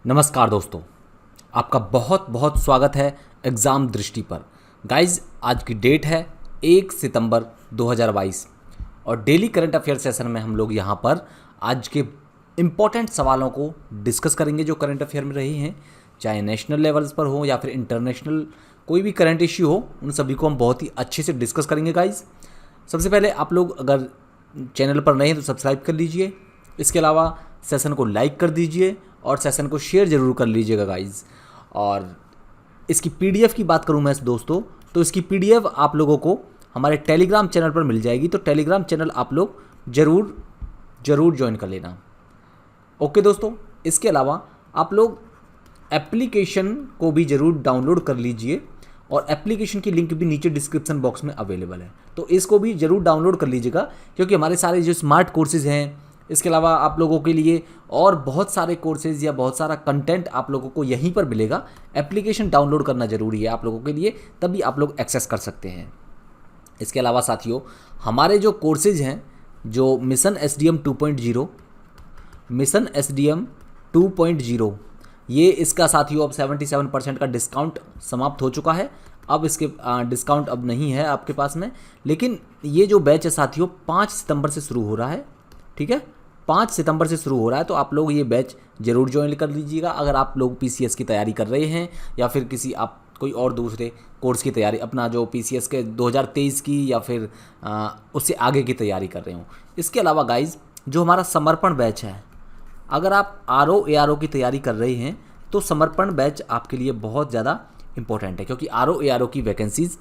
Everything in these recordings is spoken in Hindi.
नमस्कार दोस्तों, आपका बहुत बहुत स्वागत है एग्ज़ाम दृष्टि पर। गाइज, आज की डेट है 1 सितंबर 2022 और डेली करंट अफेयर सेशन में हम लोग यहाँ पर आज के इम्पॉर्टेंट सवालों को डिस्कस करेंगे जो करंट अफेयर में रही हैं, चाहे नेशनल लेवल्स पर हो या फिर इंटरनेशनल कोई भी करंट इश्यू हो, उन सभी को हम बहुत ही अच्छे से डिस्कस करेंगे गाइज। सबसे पहले आप लोग अगर चैनल पर नए हैं तो सब्सक्राइब कर लीजिए। इसके अलावा सेशन को लाइक कर दीजिए और सेशन को शेयर ज़रूर कर लीजिएगा गाइज़। और इसकी पीडीएफ की बात करूं मैं दोस्तों, तो इसकी पीडीएफ आप लोगों को हमारे टेलीग्राम चैनल पर मिल जाएगी, तो टेलीग्राम चैनल आप लोग ज़रूर ज्वाइन कर लेना। ओके दोस्तों, इसके अलावा आप लोग एप्लीकेशन को भी ज़रूर डाउनलोड कर लीजिए और एप्लीकेशन की लिंक भी नीचे डिस्क्रिप्शन बॉक्स में अवेलेबल है, तो इसको भी ज़रूर डाउनलोड कर लीजिएगा क्योंकि हमारे सारे जो स्मार्ट कोर्सेज़ हैं, इसके अलावा आप लोगों के लिए और बहुत सारे कोर्सेज़ या बहुत सारा कंटेंट आप लोगों को यहीं पर मिलेगा। एप्लीकेशन डाउनलोड करना ज़रूरी है आप लोगों के लिए, तभी आप लोग एक्सेस कर सकते हैं। इसके अलावा साथियों, हमारे जो कोर्सेज़ हैं, जो मिशन एसडीएम 2.0, मिशन एसडीएम 2.0, ये इसका साथियों अब 77% का डिस्काउंट समाप्त हो चुका है। अब इसके डिस्काउंट अब नहीं है आपके पास में, लेकिन ये जो बैच है साथियों 5 सितंबर से शुरू हो रहा है। ठीक है, 5 सितंबर से शुरू हो रहा है, तो आप लोग ये बैच ज़रूर ज्वाइन कर लीजिएगा। अगर आप लोग पीसीएस की तैयारी कर रहे हैं या फिर किसी आप कोई और दूसरे कोर्स की तैयारी, अपना जो पीसीएस के 2023 की या फिर उससे आगे की तैयारी कर रहे हो। इसके अलावा गाइज, जो हमारा समर्पण बैच है, अगर आप आरओ एआरओ की तैयारी कर रहे हैं तो समर्पण बैच आपके लिए बहुत ज़्यादा इंपॉर्टेंट है, क्योंकि आरओ एआरओ की वैकेंसीज़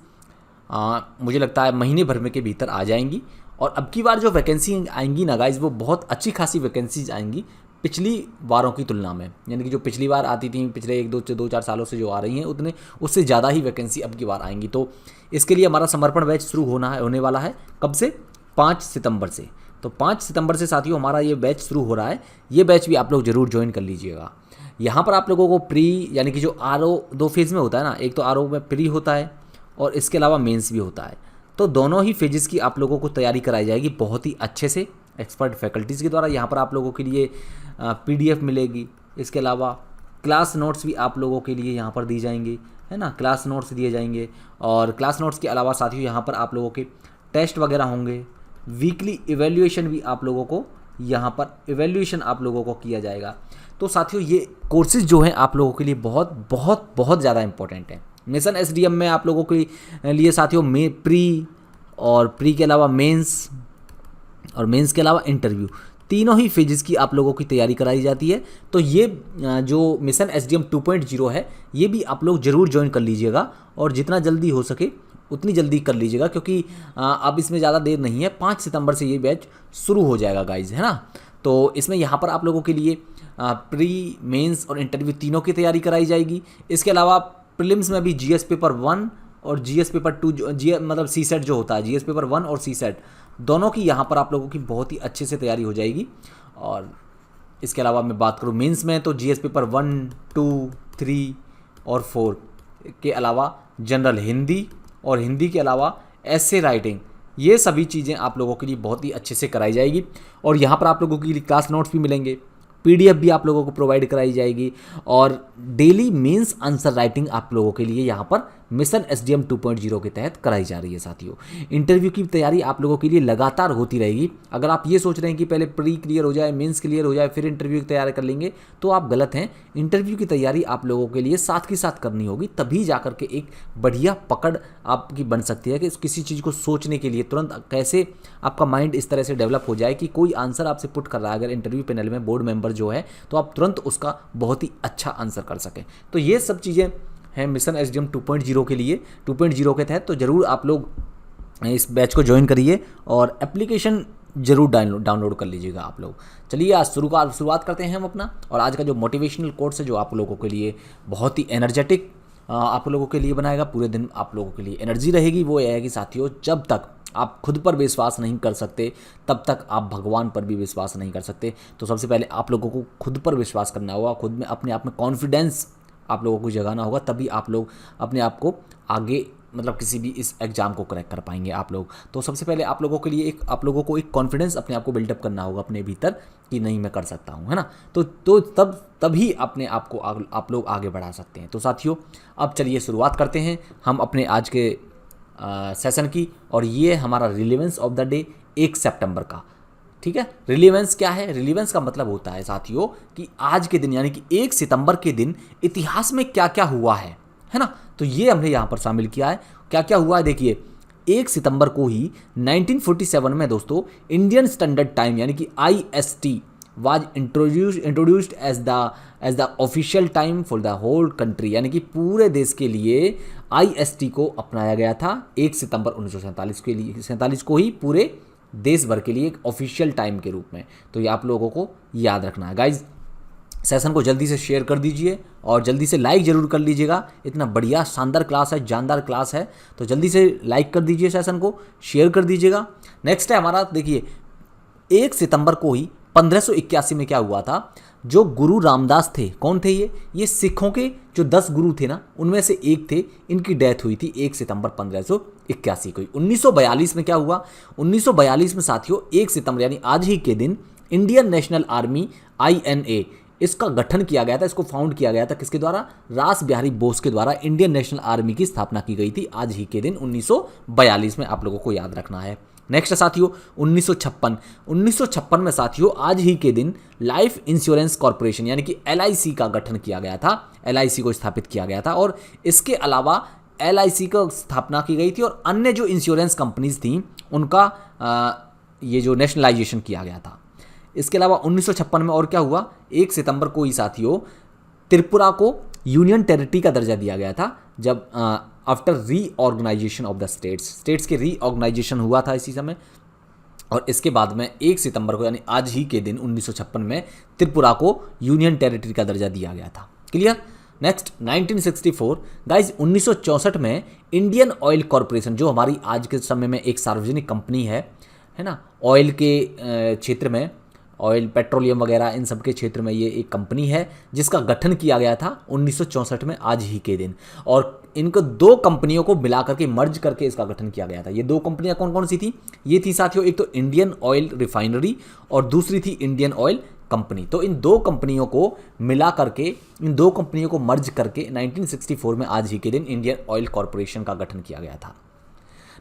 मुझे लगता है महीने भर में के भीतर आ जाएंगी। और अब की बार जो वैकेंसी आएंगी ना गाइज, वो बहुत अच्छी खासी वैकेंसीज आएंगी पिछली बारों की तुलना में। यानी कि जो पिछली बार आती थी, पिछले 1-2-4 सालों से जो आ रही हैं, उतने उससे ज़्यादा ही वैकेंसी अब की बार आएंगी। तो इसके लिए हमारा समर्पण बैच शुरू होने वाला है। कब से? 5 सितंबर से। तो 5 सितंबर से साथियों हमारा ये बैच शुरू हो रहा है। ये बैच भी आप लोग ज़रूर ज्वाइन कर लीजिएगा। यहाँ पर आप लोगों को प्री, यानी कि जो आरओ 2 फेज़ में होता है ना, एक तो आरओ में प्री होता है और इसके अलावा मेंस भी होता है, तो दोनों ही फेजेस की आप लोगों को तैयारी कराई जाएगी बहुत ही अच्छे से एक्सपर्ट फैकल्टीज़ के द्वारा। यहाँ पर आप लोगों के लिए पीडीएफ मिलेगी। इसके अलावा क्लास नोट्स भी आप लोगों के लिए यहाँ पर दी जाएंगी, है ना, क्लास नोट्स दिए जाएंगे। और क्लास नोट्स के अलावा साथियों यहाँ पर आप लोगों के टेस्ट वगैरह होंगे। वीकली इवेल्युएशन भी आप लोगों को यहाँ पर इवेल्युएशन आप लोगों को किया जाएगा। तो साथियों ये कोर्सेज जो हैं आप लोगों के लिए बहुत बहुत बहुत ज़्यादा इंपॉर्टेंट है। मिशन एसडीएम में आप लोगों के लिए साथियों में प्री और प्री के अलावा मेंस और मेंस के अलावा इंटरव्यू, तीनों ही फेजेस की आप लोगों की तैयारी कराई जाती है। तो ये जो मिशन एसडीएम 2.0 है, ये भी आप लोग ज़रूर ज्वाइन कर लीजिएगा और जितना जल्दी हो सके उतनी जल्दी कर लीजिएगा, क्योंकि अब इसमें ज़्यादा देर नहीं है। 5 सितंबर से ये बैच शुरू हो जाएगा गाइज, है ना। तो इसमें यहाँ पर आप लोगों के लिए प्री, मेंस और इंटरव्यू तीनों की तैयारी कराई जाएगी। इसके अलावा प्रीलिम्स में भी जीएस पेपर 1 और जीएस पेपर 2, मतलब सी सेट जो होता है, जीएस पेपर 1 और सी सेट दोनों की यहाँ पर आप लोगों की बहुत ही अच्छे से तैयारी हो जाएगी। और इसके अलावा मैं बात करूँ मेंस में, तो जीएस पेपर 1, 2, 3 और 4 के अलावा जनरल हिंदी और हिंदी के अलावा एसे राइटिंग, ये सभी चीज़ें आप लोगों के लिए बहुत ही अच्छे से कराई जाएगी। और यहाँ पर आप लोगों के लिए क्लास नोट्स भी मिलेंगे, पीडीएफ भी आप लोगों को प्रोवाइड कराई जाएगी और डेली मेंस आंसर राइटिंग आप लोगों के लिए यहाँ पर मिशन एसडीएम 2.0 के तहत कराई जा रही है। साथियों इंटरव्यू की तैयारी आप लोगों के लिए लगातार होती रहेगी। अगर आप ये सोच रहे हैं कि पहले प्री क्लियर हो जाए, मेंस क्लियर हो जाए, फिर इंटरव्यू की तैयारी कर लेंगे, तो आप गलत हैं। इंटरव्यू की तैयारी आप लोगों के लिए साथ के साथ करनी होगी, तभी जाकर के एक बढ़िया पकड़ आपकी बन सकती है कि किसी चीज़ को सोचने के लिए तुरंत कैसे आपका माइंड इस तरह से डेवलप हो जाए कि कोई आंसर आपसे पुट कर रहा है अगर इंटरव्यू पैनल में बोर्ड मेंबर जो है, तो आप तुरंत उसका बहुत ही अच्छा आंसर कर सकें। तो ये सब चीज़ें हैं मिशन एसडीएम 2.0 के लिए, 2.0 के तहत। तो ज़रूर आप लोग इस बैच को ज्वाइन करिए और एप्लीकेशन ज़रूर डाउनलोड कर लीजिएगा आप लोग। चलिए आज शुरुआत करते हैं हम अपना। और आज का जो मोटिवेशनल कोर्स है, जो आप लोगों के लिए बहुत ही एनर्जेटिक आप लोगों के लिए बनाएगा, पूरे दिन आप लोगों के लिए एनर्जी रहेगी। वो ये है कि साथियों, जब तक आप खुद पर विश्वास नहीं कर सकते तब तक आप भगवान पर भी विश्वास नहीं कर सकते। तो सबसे पहले आप लोगों को खुद पर विश्वास करना होगा, खुद में अपने आप में कॉन्फिडेंस आप लोगों को जगाना होगा, तभी आप लोग अपने आप को आगे मतलब किसी भी इस एग्ज़ाम को क्रैक कर पाएंगे आप लोग। तो सबसे पहले आप लोगों के लिए आप लोगों को एक कॉन्फिडेंस अपने आप को बिल्डअप करना होगा अपने भीतर कि नहीं मैं कर सकता हूँ, है ना। तो तभी अपने आप को आप लोग आगे बढ़ा सकते हैं। तो साथियों अब चलिए शुरुआत करते हैं हम अपने आज के सेशन की, और ये हमारा रिलेवेंस ऑफ द डे 1 सितंबर का। ठीक है, रिलेवेंस क्या है? रिलेवेंस का मतलब होता है साथियों कि आज के दिन यानी कि 1 सितंबर के दिन इतिहास में क्या क्या हुआ है ना। तो ये हमने यहाँ पर शामिल किया है। क्या क्या हुआ है देखिए, 1 सितंबर को ही 1947 में दोस्तों इंडियन स्टैंडर्ड टाइम यानी कि IST was introduced as the official time for the whole country, यानी कि पूरे देश के लिए IST को अपनाया गया था 1 सितंबर 1947 के लिए, 47 को ही पूरे देश भर के लिए एक ऑफिशियल टाइम के रूप में। तो ये आप लोगों को याद रखना है गाइज। सेशन को जल्दी से शेयर कर दीजिए और जल्दी से लाइक ज़रूर कर लीजिएगा। इतना बढ़िया शानदार क्लास है, जानदार क्लास है, तो जल्दी से लाइक कर दीजिए, सेशन को शेयर कर दीजिएगा। नेक्स्ट है हमारा, देखिए 1 सितंबर को ही 1581 में क्या हुआ था, जो गुरु रामदास थे, कौन थे ये सिखों के जो 10 गुरु थे ना, उनमें से एक थे, इनकी डेथ हुई थी 1 सितंबर 1581 को। 1942 में क्या हुआ, 1942 में साथियों 1 सितंबर यानी आज ही के दिन इंडियन नेशनल आर्मी INA इसका गठन किया गया था, इसको फाउंड किया गया था किसके द्वारा? रास बिहारी बोस के द्वारा इंडियन नेशनल आर्मी की स्थापना की गई थी आज ही के दिन 1942 में, आप लोगों को याद रखना है। नेक्स्ट साथियों 1956 में साथियों आज ही के दिन लाइफ इंश्योरेंस कॉर्पोरेशन यानी कि LIC का गठन किया गया था, LIC को स्थापित किया गया था, और इसके अलावा LIC को स्थापना की गई थी और अन्य जो इंश्योरेंस कंपनीज थी उनका ये जो नेशनलाइजेशन किया गया था। इसके अलावा 1956 में और क्या हुआ, 1 सितंबर को ही साथियों त्रिपुरा को यूनियन टेरिटरी का दर्जा दिया गया था, जब after reorganisation of the states के रीऑर्गेनाइजेशन हुआ था इसी समय। और इसके बाद में 1 सितंबर को यानी आज ही के दिन 1956 में त्रिपुरा को यूनियन टेरिटरी का दर्जा दिया गया था। क्लियर। नेक्स्ट 1964 गाइज, 1964 में इंडियन ऑयल कॉरपोरेशन, जो हमारी आज के समय में एक सार्वजनिक कंपनी है ना, ऑयल के क्षेत्र में, ऑयल पेट्रोलियम वगैरह इन सब के क्षेत्र में ये एक कंपनी है जिसका गठन किया गया था 1964 में आज ही के दिन, और इनको 2 कंपनियों को मिला करके मर्ज करके इसका गठन किया गया था। ये 2 कंपनियां कौन कौन सी थी? ये थी साथियों एक तो इंडियन ऑयल रिफाइनरी और दूसरी थी इंडियन ऑयल कंपनी। तो इन 2 कंपनियों को मिला करके, इन 2 कंपनियों को मर्ज करके 1964 में आज ही के दिन इंडियन ऑयल कॉरपोरेशन का गठन किया गया था।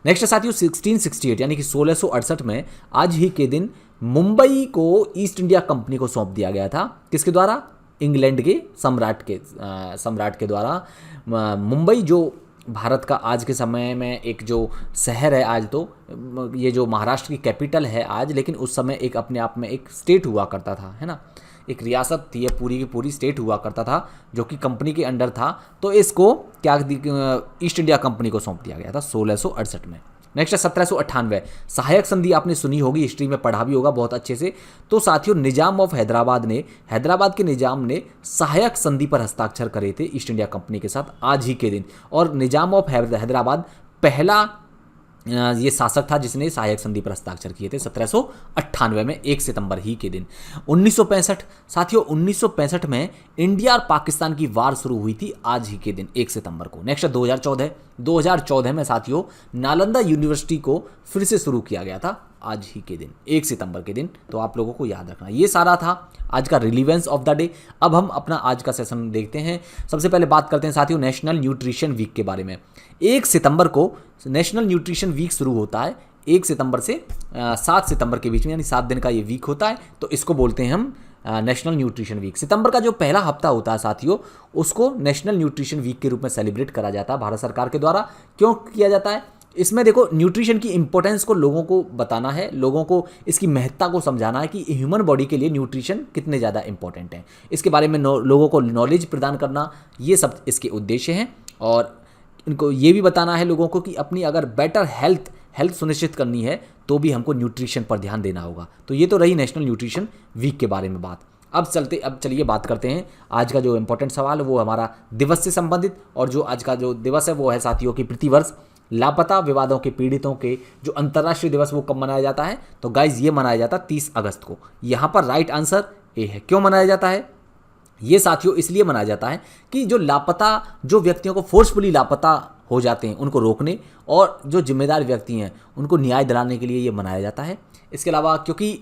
नेक्स्ट साथियों 1668 यानी कि 1668 में आज ही के दिन मुंबई को ईस्ट इंडिया कंपनी को सौंप दिया गया था, किसके द्वारा? इंग्लैंड के सम्राट के द्वारा। मुंबई जो भारत का आज के समय में एक जो शहर है, आज तो ये जो महाराष्ट्र की कैपिटल है आज, लेकिन उस समय एक अपने आप में एक स्टेट हुआ करता था, है ना, एक रियासत थी, ये पूरी की पूरी स्टेट हुआ करता था जो कि कंपनी के अंडर था। तो इसको क्या ईस्ट इंडिया कंपनी को सौंप दिया गया था 1668 में। नेक्स्ट है 1798 सहायक संधि, आपने सुनी होगी, हिस्ट्री में पढ़ा भी होगा बहुत अच्छे से। तो साथियों निजाम ऑफ हैदराबाद ने, हैदराबाद के निजाम ने सहायक संधि पर हस्ताक्षर करे थे ईस्ट इंडिया कंपनी के साथ आज ही के दिन, और निजाम ऑफ हैदराबाद पहला ये शासक था जिसने सहायक संधि पर हस्ताक्षर किए थे 1798 में 1 सितंबर ही के दिन। 1965 साथियों 1965 में इंडिया और पाकिस्तान की वार शुरू हुई थी आज ही के दिन 1 सितंबर को। नेक्स्ट 2014 में साथियों नालंदा यूनिवर्सिटी को फिर से शुरू किया गया था आज ही के दिन 1 सितंबर के दिन। तो आप लोगों को याद रखना, ये सारा था आज का रिलीवेंस ऑफ द डे। अब हम अपना आज का सेशन देखते हैं। सबसे पहले बात करते हैं साथियों नेशनल न्यूट्रिशन वीक के बारे में। 1 सितंबर को नेशनल न्यूट्रिशन वीक शुरू होता है, 1 सितंबर से 7 सितंबर के बीच में, यानी 7 दिन का ये वीक होता है। तो इसको बोलते हैं हम नेशनल न्यूट्रिशन वीक। सितंबर का जो पहला हफ्ता होता है साथियों, उसको नेशनल न्यूट्रिशन वीक के रूप में सेलिब्रेट करा जाता है भारत सरकार के द्वारा। क्यों किया जाता है? इसमें देखो न्यूट्रिशन की इंपॉर्टेंस को लोगों को बताना है, लोगों को इसकी महत्ता को समझाना है कि ह्यूमन बॉडी के लिए न्यूट्रिशन कितने ज़्यादा इंपॉर्टेंट है, इसके बारे में लोगों को नॉलेज प्रदान करना, ये सब इसके उद्देश्य हैं। और इनको ये भी बताना है लोगों को कि अपनी अगर बेटर हेल्थ सुनिश्चित करनी है तो भी हमको न्यूट्रिशन पर ध्यान देना होगा। तो ये तो रही नेशनल न्यूट्रिशन वीक के बारे में बात। अब चलिए बात करते हैं आज का जो इम्पोर्टेंट सवाल, वो हमारा दिवस से संबंधित। और जो आज का जो दिवस है वो है साथियों कि प्रतिवर्ष लापता विवादों के पीड़ितों के जो अंतर्राष्ट्रीय दिवस वो कब मनाया जाता है? तो गाइज ये मनाया जाता है 30 अगस्त को। यहाँ पर राइट आंसर ए है। क्यों मनाया जाता है? ये साथियों इसलिए मनाया जाता है कि जो लापता, जो व्यक्तियों को फोर्सफुली लापता हो जाते हैं उनको रोकने और जो जिम्मेदार व्यक्ति हैं उनको न्याय दिलाने के लिए ये मनाया जाता है। इसके अलावा क्योंकि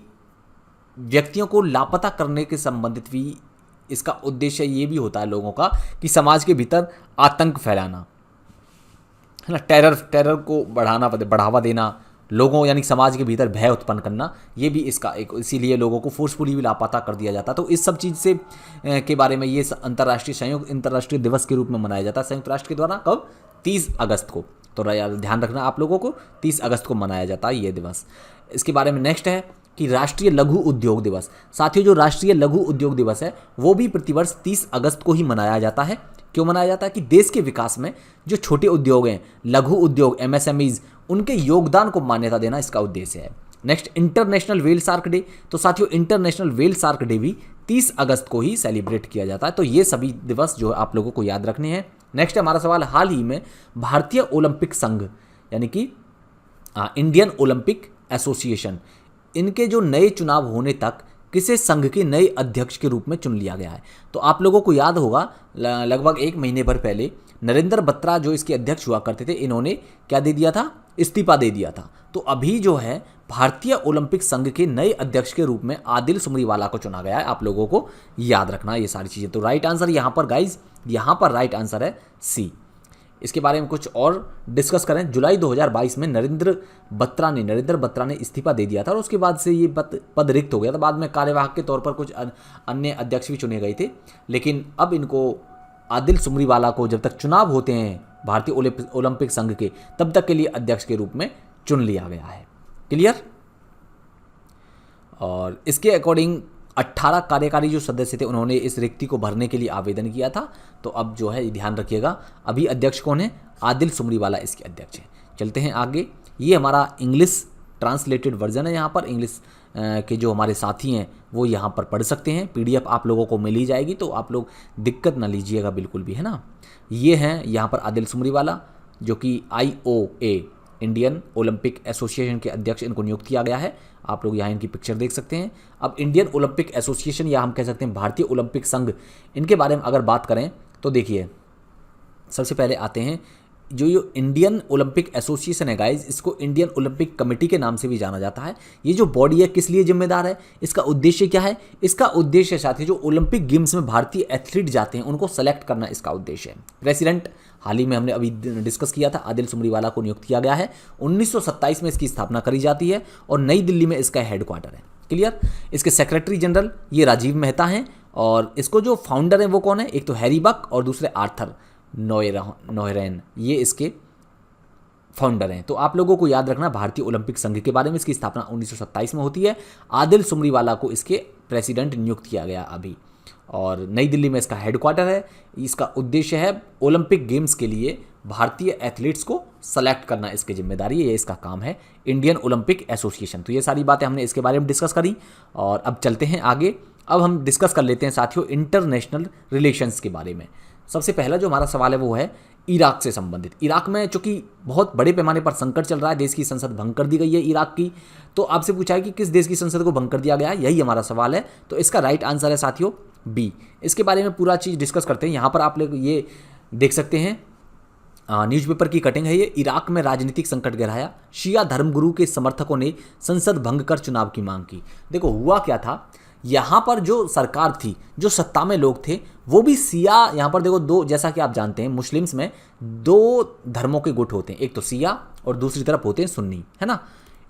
व्यक्तियों को लापता करने के संबंधित भी इसका उद्देश्य ये भी होता है लोगों का कि समाज के भीतर आतंक फैलाना, है ना, टेरर को बढ़ावा देना, लोगों यानी समाज के भीतर भय उत्पन्न करना, ये भी इसका एक, इसीलिए लोगों को फोर्सफुली भी लापता कर दिया जाता। तो इस सब चीज़ से के बारे में ये अंतर्राष्ट्रीय दिवस के रूप में मनाया जाता है संयुक्त राष्ट्र के द्वारा। कब? 30 अगस्त को। तो ध्यान रखना आप लोगों को, 30 अगस्त को मनाया जाता है ये दिवस। इसके बारे में नेक्स्ट है कि राष्ट्रीय लघु उद्योग दिवस। साथियों, जो राष्ट्रीय लघु उद्योग दिवस है वो भी प्रतिवर्ष 30 अगस्त को ही मनाया जाता है। क्यों मनाया जाता है? कि देश के विकास में जो छोटे उद्योग हैं, लघु उद्योग, MSMEs, उनके योगदान को मान्यता देना इसका उद्देश्य है। Next, international whale shark day. तो साथियों, इंटरनेशनल व्हेल शार्क डे भी 30 अगस्त को ही सेलिब्रेट किया जाता है। तो ये सभी दिवस जो आप लोगों को याद रखने हैं। नेक्स्ट है हमारा सवाल, हाल ही में भारतीय ओलंपिक संघ यानी कि इंडियन ओलंपिक एसोसिएशन, इनके जो नए चुनाव होने तक किसे संघ के नए अध्यक्ष के रूप में चुन लिया गया है। तो आप लोगों को याद होगा लगभग 1 महीने भर पहले नरेंद्र बत्रा जो इसके अध्यक्ष हुआ करते थे, इन्होंने क्या दे दिया था? इस्तीफा दे दिया था। तो अभी जो है भारतीय ओलंपिक संघ के नए अध्यक्ष के रूप में आदिल सुमरीवाला को चुना गया है। आप लोगों को याद रखना ये सारी चीज़ें। तो राइट आंसर यहाँ पर गाइज, यहाँ पर राइट आंसर है सी। इसके बारे में कुछ और डिस्कस करें। जुलाई 2022 में नरेंद्र बत्रा ने इस्तीफा दे दिया था और उसके बाद से ये पद रिक्त हो गया था। बाद में कार्यवाहक के तौर पर कुछ अन्य अध्यक्ष भी चुने गए थे, लेकिन अब इनको आदिल सुमरीवाला को जब तक चुनाव होते हैं भारतीय ओलंपिक संघ के, तब तक के लिए अध्यक्ष के रूप में चुन लिया गया है। क्लियर? और इसके अकॉर्डिंग 18 कार्यकारी जो सदस्य थे उन्होंने इस रिक्ति को भरने के लिए आवेदन किया था। तो अब जो है ध्यान रखिएगा, अभी अध्यक्ष कौन है? आदिल सुमरीवाला इसके अध्यक्ष हैं। चलते हैं आगे। ये हमारा इंग्लिश ट्रांसलेटेड वर्जन है। यहाँ पर इंग्लिश के जो हमारे साथी हैं वो यहाँ पर पढ़ सकते हैं। PDF आप लोगों को मिल ही जाएगी, तो आप लोग दिक्कत ना लीजिएगा बिल्कुल भी, है ना। ये हैं यहाँ पर आदिल सुमरीवाला जो कि IOA इंडियन ओलंपिक एसोसिएशन के अध्यक्ष इनको नियुक्त किया गया है। आप लोग यहाँ इनकी पिक्चर देख सकते हैं। अब इंडियन ओलंपिक एसोसिएशन या हम कह सकते हैं भारतीय ओलंपिक संघ, इनके बारे में अगर बात करें तो देखिए, सबसे पहले आते हैं जो ये इंडियन ओलंपिक एसोसिएशन है गाइज, इसको इंडियन ओलंपिक कमेटी के नाम से भी जाना जाता है। ये जो बॉडी है किस लिए जिम्मेदार है? इसका उद्देश्य क्या है? इसका उद्देश्य साथी जो ओलंपिक गेम्स में भारतीय एथलीट जाते हैं उनको सेलेक्ट करना इसका उद्देश्य है। प्रेसिडेंट हाल ही में हमने अभी डिस्कस किया था, आदिल सुमरीवाला को नियुक्त किया गया है। 1927 में इसकी स्थापना करी जाती है और नई दिल्ली में इसका हेडक्वार्टर है। क्लियर? इसके सेक्रेटरी जनरल ये राजीव मेहता हैं और इसको जो फाउंडर हैं वो कौन है? एक तो हैरी बक और दूसरे आर्थर नोहरेन, ये इसके फाउंडर हैं। तो आप लोगों को याद रखना भारतीय ओलंपिक संघ के बारे में, इसकी स्थापना 1927 में होती है। आदिल सुमरीवाला को इसके प्रेसिडेंट नियुक्त किया गया अभी, और नई दिल्ली में इसका हेडक्वार्टर है। इसका उद्देश्य है ओलंपिक गेम्स के लिए भारतीय एथलीट्स को सेलेक्ट करना, इसकी जिम्मेदारी है, ये इसका काम है, इंडियन ओलंपिक एसोसिएशन। तो ये सारी बातें हमने इसके बारे में डिस्कस करी और अब चलते हैं आगे। अब हम डिस्कस कर लेते हैं साथियों इंटरनेशनल रिलेशंस के बारे में। सबसे पहला जो हमारा सवाल है वो है इराक से संबंधित। इराक में चूंकि बहुत बड़े पैमाने पर संकट चल रहा है, देश की संसद भंग कर दी गई है इराक की, तो आपसे पूछा है कि किस देश की संसद को भंग कर दिया गया है, यही हमारा सवाल है। तो इसका राइट आंसर है साथियों बी। इसके बारे में पूरा चीज़ डिस्कस करते हैं। यहाँ पर आप लोग ये देख सकते हैं, न्यूज़पेपर की कटिंग है ये। इराक में राजनीतिक संकट गहराया, शिया धर्मगुरु के समर्थकों ने संसद भंग कर चुनाव की मांग की। देखो हुआ क्या था, यहाँ पर जो सरकार थी, जो सत्ता में लोग थे वो भी सिया, यहाँ पर देखो दो, जैसा कि आप जानते हैं मुस्लिम्स में 2 धर्मों के गुट होते हैं, एक तो सिया और दूसरी तरफ होते हैं सुन्नी, है ना।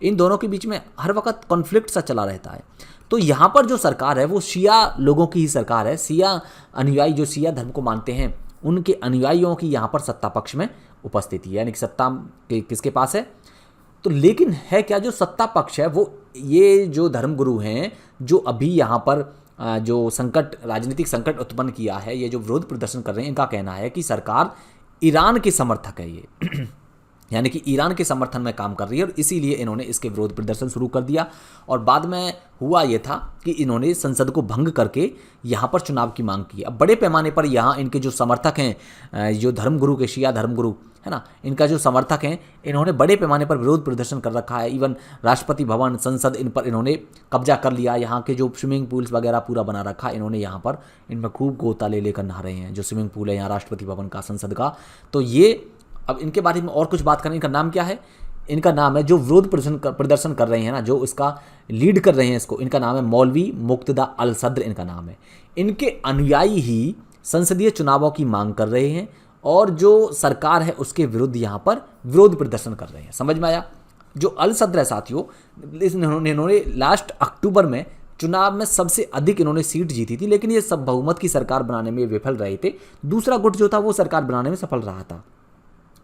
इन दोनों के बीच में हर वक्त कॉन्फ्लिक्ट सा चला रहता है। तो यहाँ पर जो सरकार है वो शिया लोगों की ही सरकार है। सिया अनुयायी जो सिया धर्म को मानते हैं उनके अनुयायियों की यहाँ पर सत्ता पक्ष में उपस्थिति है, यानी कि सत्ता किसके पास है। तो लेकिन है क्या, जो सत्ता पक्ष है वो ये जो धर्मगुरु हैं जो अभी यहाँ पर जो संकट, राजनीतिक संकट उत्पन्न किया है, ये जो विरोध प्रदर्शन कर रहे हैं, इनका कहना है कि सरकार ईरान के समर्थक है ये यानी कि ईरान के समर्थन में काम कर रही है और इसीलिए इन्होंने इसके विरोध प्रदर्शन शुरू कर दिया। और बाद में हुआ ये था कि इन्होंने संसद को भंग करके यहाँ पर चुनाव की मांग की। अब बड़े पैमाने पर यहाँ इनके जो समर्थक हैं, जो धर्मगुरु के शिया धर्मगुरु है ना, इनका जो समर्थक हैं, इन्होंने बड़े पैमाने पर विरोध प्रदर्शन कर रखा है। इवन राष्ट्रपति भवन, संसद, इन पर इन्होंने कब्जा कर लिया। यहाँ के जो स्विमिंग पूल्स वगैरह पूरा बना रखा इन्होंने, यहाँ पर इनमें खूब गोता ले लेकर नहा रहे हैं, जो स्विमिंग पूल है यहाँ राष्ट्रपति भवन का, संसद का। तो ये अब इनके बारे में और कुछ बात करें। इनका नाम क्या है? इनका नाम है, जो विरोध प्रदर्शन कर रहे हैं ना, जो इसका लीड कर रहे हैं इसको, इनका नाम है मौलवी मुक्तदा अल सद्र, इनका नाम है। इनके अनुयायी ही संसदीय चुनावों की मांग कर रहे हैं और जो सरकार है उसके विरुद्ध यहाँ पर विरोध प्रदर्शन कर रहे हैं। समझ में आया? जो अल सद्र है साथियों, इन्होंने लास्ट अक्टूबर में चुनाव में सबसे अधिक इन्होंने सीट जीती थी, लेकिन ये सब बहुमत की सरकार बनाने में विफल रहे थे। दूसरा गुट जो था वो सरकार बनाने में सफल रहा था,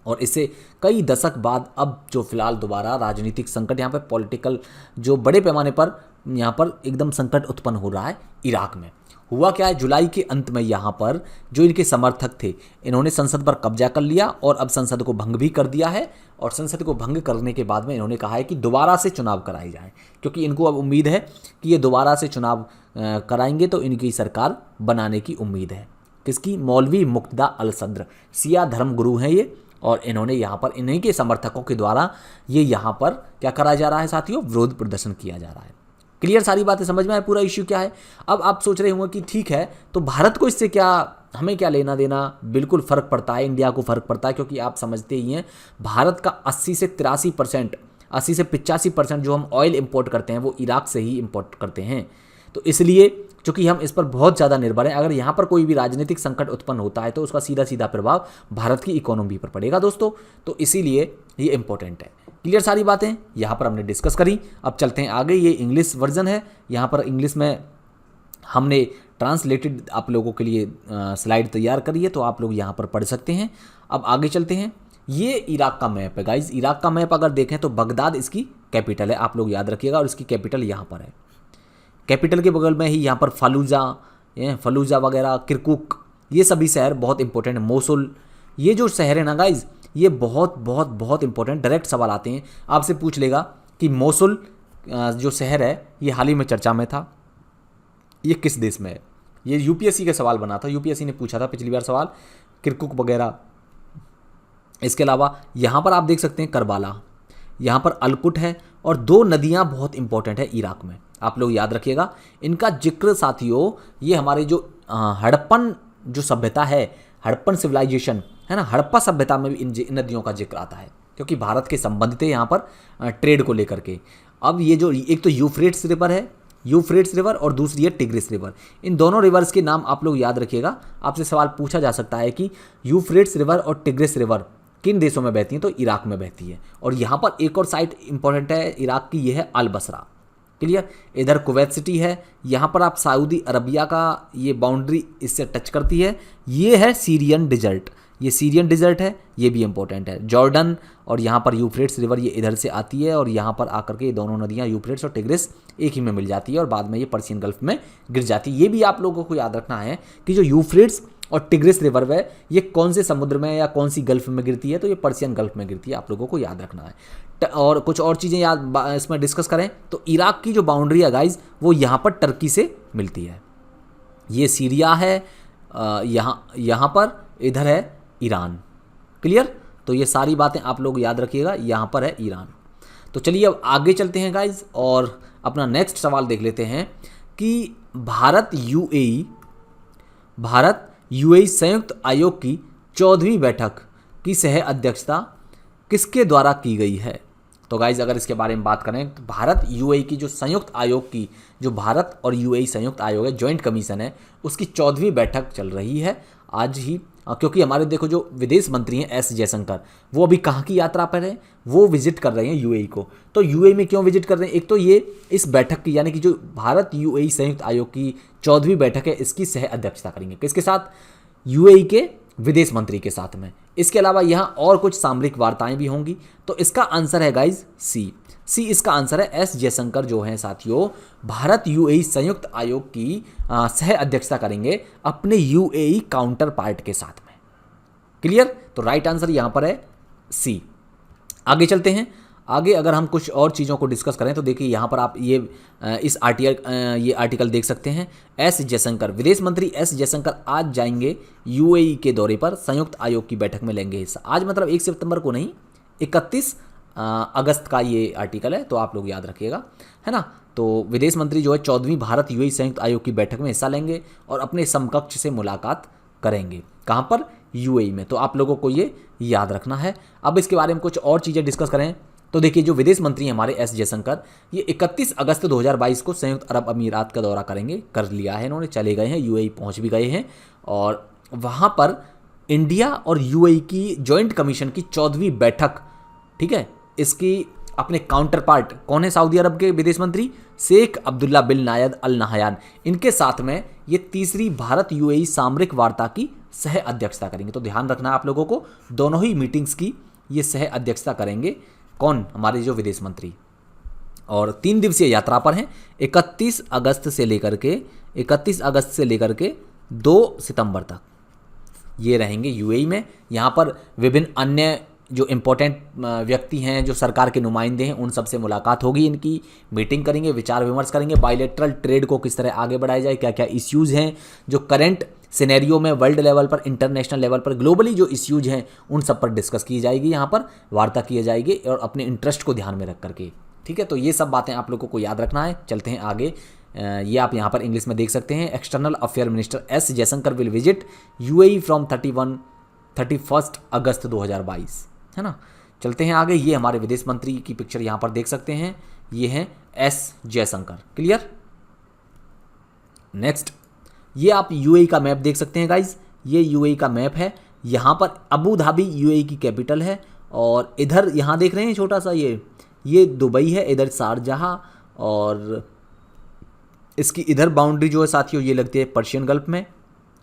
और इससे कई दशक बाद अब जो फिलहाल दोबारा राजनीतिक संकट, यहाँ पर पॉलिटिकल जो बड़े पैमाने पर यहाँ पर एकदम संकट उत्पन्न हो रहा है इराक में। हुआ क्या है, जुलाई के अंत में यहाँ पर जो इनके समर्थक थे, इन्होंने संसद पर कब्जा कर लिया और अब संसद को भंग भी कर दिया है। और संसद को भंग करने के बाद में इन्होंने कहा है कि दोबारा से चुनाव कराए जाए, क्योंकि इनको अब उम्मीद है कि ये दोबारा से चुनाव कराएंगे तो इनकी सरकार बनाने की उम्मीद है। किसकी? मौलवी मुक्तदा अल सद्र, सिया धर्म गुरु हैं ये, और इन्होंने यहाँ पर इन्हीं के समर्थकों के द्वारा ये यहाँ पर क्या करा जा रहा है साथियों? विरोध प्रदर्शन किया जा रहा है। क्लियर? सारी बातें समझ में आए? पूरा इश्यू क्या है? अब आप सोच रहे होंगे कि ठीक है, तो भारत को इससे क्या, हमें क्या लेना देना? बिल्कुल फ़र्क पड़ता है, इंडिया को फ़र्क पड़ता है, क्योंकि आप समझते ही हैं भारत का 80 से 83%, 80 से 85% जो हम ऑयल इंपोर्ट करते हैं वो इराक से ही इंपोर्ट करते हैं। तो इसलिए चूँकि हम इस पर बहुत ज़्यादा निर्भर हैं, अगर यहाँ पर कोई भी राजनीतिक संकट उत्पन्न होता है तो उसका सीधा सीधा प्रभाव भारत की इकोनॉमी पर पड़ेगा दोस्तों। तो इसीलिए ये इंपॉर्टेंट है। क्लियर? सारी बातें यहाँ पर हमने डिस्कस करी। अब चलते हैं आगे। ये इंग्लिश वर्जन है, यहाँ पर इंग्लिश में हमने ट्रांसलेटेड आप लोगों के लिए स्लाइड तैयार करी है, तो आप लोग यहाँ पर पढ़ सकते हैं। अब आगे चलते हैं। ये इराक का मैप है गाइज। इराक का मैप अगर देखें तो बगदाद इसकी कैपिटल है, आप लोग याद रखिएगा, और इसकी कैपिटल यहाँ पर है। कैपिटल के बगल में ही यहाँ पर फलूजा वगैरह, किरकुक, ये सभी शहर बहुत इंपॉर्टेंट है। मोसुल, ये जो शहर है ना गाइज, ये बहुत बहुत बहुत इंपॉर्टेंट। डायरेक्ट सवाल आते हैं, आपसे पूछ लेगा कि मोसुल जो शहर है ये हाल ही में चर्चा में था, ये किस देश में है? ये यूपीएससी का सवाल बना था, यूपीएससी ने पूछा था पिछली बार सवाल, किरकुक वगैरह। इसके अलावा यहाँ पर आप देख सकते हैं करबाला, यहाँ पर अलकुट है, और दो नदियाँ बहुत इंपॉर्टेंट है इराक में, आप लोग याद रखिएगा इनका जिक्र साथियों। ये हमारे जो हड़प्पन जो सभ्यता है, हड़प्पन सिविलाइजेशन है ना, हड़प्पा सभ्यता में भी इन नदियों का जिक्र आता है, क्योंकि भारत के संबंध थे यहाँ पर ट्रेड को लेकर के। अब ये जो एक तो यूफ्रेट्स रिवर है, यूफ्रेट्स रिवर, और दूसरी है टिग्रिस रिवर। इन दोनों रिवर्स के नाम आप लोग याद रखिएगा। आपसे सवाल पूछा जा सकता है कि यूफ्रेट्स रिवर और टिग्रिस रिवर किन देशों में बहती हैं? तो इराक में बहती है। और यहाँ पर एक और साइट इंपॉर्टेंट है इराक की, ये है अल बसरा। क्लियर? इधर कुवैत सिटी है, यहाँ पर आप सऊदी अरबिया का ये बाउंड्री इससे टच करती है। ये है सीरियन डिजर्ट, ये सीरियन डिजर्ट है, ये भी इंपॉर्टेंट है। जॉर्डन और यहाँ पर यूफ्रेट्स रिवर ये इधर से आती है, और यहाँ पर आकर के ये दोनों नदियाँ यूफ्रेट्स और टिग्रिस एक ही में मिल जाती है, और बाद में ये पर्शियन गल्फ में गिर जाती है। ये भी आप लोगों को याद रखना है कि जो यूफ्रेट्स और टिग्रिस रिवर है ये कौन से समुद्र में या कौन सी गल्फ में गिरती है? तो ये पर्शियन गल्फ में गिरती है, आप लोगों को याद रखना है। और कुछ और चीज़ें याद इसमें डिस्कस करें तो इराक की जो बाउंड्री है गाइज, वो यहाँ पर टर्की से मिलती है। ये सीरिया है, यहाँ पर इधर है ईरान। क्लियर? तो ये सारी बातें आप लोग याद रखिएगा, यहाँ पर है ईरान। तो चलिए अब आगे चलते हैं गाइज, और अपना नेक्स्ट सवाल देख लेते हैं कि भारत यूएई संयुक्त आयोग की 14वीं बैठक की सह अध्यक्षता किसके द्वारा की गई है? तो गाइज अगर इसके बारे में बात करें तो भारत यूएई की जो संयुक्त आयोग की, जो भारत और यूएई संयुक्त आयोग है, जॉइंट कमीशन है, उसकी 14वीं बैठक चल रही है आज ही। क्योंकि हमारे देखो जो विदेश मंत्री हैं एस जयशंकर, वो अभी कहाँ की यात्रा पर हैं? वो विजिट कर रहे हैं यूएई को। तो यूएई में क्यों विजिट कर रहे हैं? एक तो ये इस बैठक की, यानी कि जो भारत यूएई संयुक्त आयोग की 14वीं बैठक है, इसकी सह अध्यक्षता करेंगे। किसके साथ? यूएई के विदेश मंत्री के साथ में। इसके अलावा यहाँ और कुछ सामरिक वार्ताएं भी होंगी। तो इसका आंसर है गाइज सी इसका आंसर है। एस जयशंकर जो है साथियों, भारत यूएई संयुक्त आयोग की सह अध्यक्षता करेंगे अपने यूएई काउंटर पार्ट के साथ में। क्लियर? तो राइट आंसर यहाँ पर है सी। आगे चलते हैं। आगे अगर हम कुछ और चीज़ों को डिस्कस करें तो देखिए यहाँ पर आप ये आर्टिकल देख सकते हैं। एस जयशंकर, विदेश मंत्री एस जयशंकर आज जाएंगे यूएई के दौरे पर, संयुक्त आयोग की बैठक में लेंगे हिस्सा। आज मतलब 1 सितंबर को नहीं, 31 अगस्त का ये आर्टिकल है, तो आप लोग याद रखिएगा, है ना। तो विदेश मंत्री जो है 14वीं भारत यूएई संयुक्त आयोग की बैठक में हिस्सा लेंगे और अपने समकक्ष से मुलाकात करेंगे। कहाँ पर? यूएई में। तो आप लोगों को ये याद रखना है। अब इसके बारे में कुछ और चीज़ें डिस्कस करें तो देखिए, जो विदेश मंत्री हैं हमारे एस जयशंकर, ये 31 अगस्त 2022 को संयुक्त अरब अमीरात का दौरा करेंगे, कर लिया है इन्होंने, चले गए हैं, यूएई पहुंच भी गए हैं। और वहाँ पर इंडिया और यूएई की जॉइंट कमीशन की 14वीं बैठक, ठीक है, इसकी अपने काउंटर पार्ट कौन है सऊदी अरब के विदेश मंत्री? शेख अब्दुल्ला बिन नायद अल नहयान, इनके साथ में ये तीसरी भारत यूएई सामरिक वार्ता की सह अध्यक्षता करेंगे। तो ध्यान रखना है आप लोगों को, दोनों ही मीटिंग्स की ये सह अध्यक्षता करेंगे। कौन? हमारे जो विदेश मंत्री। और 3 दिवसीय यात्रा पर हैं, 31 अगस्त से लेकर के 2 सितंबर तक ये रहेंगे यूएई में। यहाँ पर विभिन्न अन्य जो इम्पोर्टेंट व्यक्ति हैं, जो सरकार के नुमाइंदे हैं, उन सब से मुलाकात होगी, इनकी मीटिंग करेंगे, विचार विमर्श करेंगे, बायलैटरल ट्रेड को किस तरह आगे बढ़ाया जाए, क्या क्या इश्यूज़ हैं जो करंट सिनेरियो में वर्ल्ड लेवल पर, इंटरनेशनल लेवल पर, ग्लोबली जो इश्यूज हैं उन सब पर डिस्कस की जाएगी, यहाँ पर वार्ता की जाएगी, और अपने इंटरेस्ट को ध्यान में रख करके, ठीक है। तो ये सब बातें आप लोगों को याद रखना है। चलते हैं आगे। ये आप यहाँ पर इंग्लिश में देख सकते हैं। External affair minister S Jaishankar will visit UAE from 31 अगस्त 2022, है ना। चलते हैं आगे। ये हमारे विदेश मंत्री की पिक्चर यहाँ पर देख सकते हैं, ये हैं एस जयशंकर। क्लियर? नेक्स्ट, ये आप यूएई का मैप देख सकते हैं गाइज, ये यूएई का मैप है। यहाँ पर अबू धाबी यूएई की कैपिटल है, और इधर यहाँ देख रहे हैं छोटा सा ये दुबई है, इधर शारजाह, और इसकी इधर बाउंड्री जो है साथियों ये लगती है पर्शियन गल्फ में।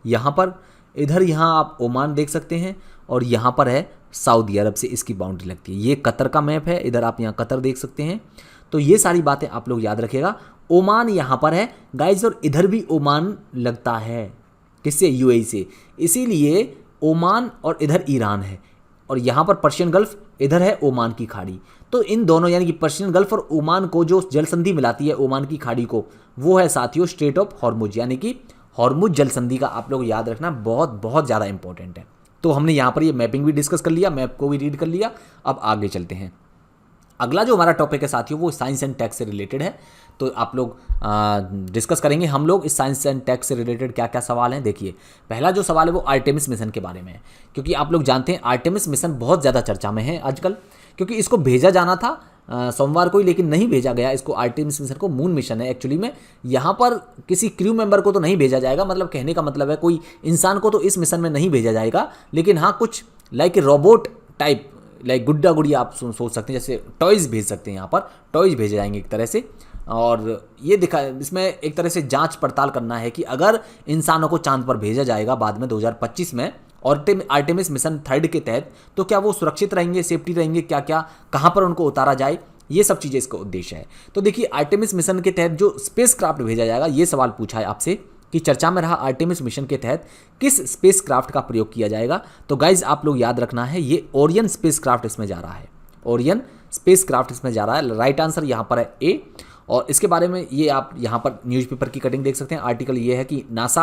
यहाँ पर इधर यहाँ आप ओमान देख सकते हैं, और यहाँ पर है सऊदी अरब से इसकी बाउंड्री लगती है। ये कतर का मैप है, इधर आप यहाँ कतर देख सकते हैं। तो ये सारी बातें आप लोग याद रखिएगा। ओमान यहाँ पर है गाइज, और इधर भी ओमान लगता है, किससे? यूएई से। इसीलिए ओमान और इधर ईरान है, और यहाँ पर पर्शियन गल्फ, इधर है ओमान की खाड़ी। तो इन दोनों यानी कि पर्शियन गल्फ और ओमान को जो जल संधि मिलाती है ओमान की खाड़ी को, वो है साथियों स्ट्रेट ऑफ हॉर्मुज, यानी कि हॉर्मुज जल संधि का आप लोग याद रखना, बहुत बहुत ज़्यादा इंपॉर्टेंट है। तो हमने यहाँ पर ये मैपिंग भी डिस्कस कर लिया, मैप को भी रीड कर लिया। अब आगे चलते हैं। अगला जो हमारा टॉपिक है साथियों वो साइंस एंड टेक से रिलेटेड है। तो आप लोग डिस्कस करेंगे हम लोग इस साइंस एंड टेक से रिलेटेड क्या क्या सवाल हैं। देखिए, पहला जो सवाल है वो आर्टेमिस मिशन के बारे में है, क्योंकि आप लोग जानते हैं आर्टेमिस मिशन बहुत ज़्यादा चर्चा में है आजकल, क्योंकि इसको भेजा जाना था सोमवार को ही, लेकिन नहीं भेजा गया इसको। आर्टेमिस मिशन को मून मिशन है एक्चुअली में। यहाँ पर किसी क्रू मेंबर को तो नहीं भेजा जाएगा, मतलब कहने का मतलब है कोई इंसान को तो इस मिशन में नहीं भेजा जाएगा, लेकिन हाँ कुछ लाइक रोबोट टाइप, लाइक गुड्डा गुड़िया आप सोच सकते हैं, जैसे टॉयज़ भेज सकते हैं, यहाँ पर टॉयज़ भेजे जाएंगे एक तरह से। और ये दिखा, इसमें एक तरह से जांच पड़ताल करना है कि अगर इंसानों को चांद पर भेजा जाएगा बाद में 2025 में आर्टेमिस मिशन 3 के तहत, तो क्या वो सुरक्षित रहेंगे, सेफ्टी रहेंगे, क्या क्या कहाँ पर उनको उतारा जाए, ये सब चीज़ें इसका उद्देश्य है। तो देखिए, आर्टेमिस मिशन के तहत जो स्पेस क्राफ्ट भेजा जाएगा, ये सवाल पूछा है आपसे कि चर्चा में रहा आर्टेमिस मिशन के तहत किस स्पेस क्राफ्ट का प्रयोग किया जाएगा। तो गाइज आप लोग याद रखना है, ये ओरियन स्पेस क्राफ्ट इसमें जा रहा है, ओरियन स्पेस क्राफ्ट इसमें जा रहा है। राइट आंसर यहाँ पर है ए। और इसके बारे में ये आप यहाँ पर न्यूज़पेपर की कटिंग देख सकते हैं। आर्टिकल ये है कि नासा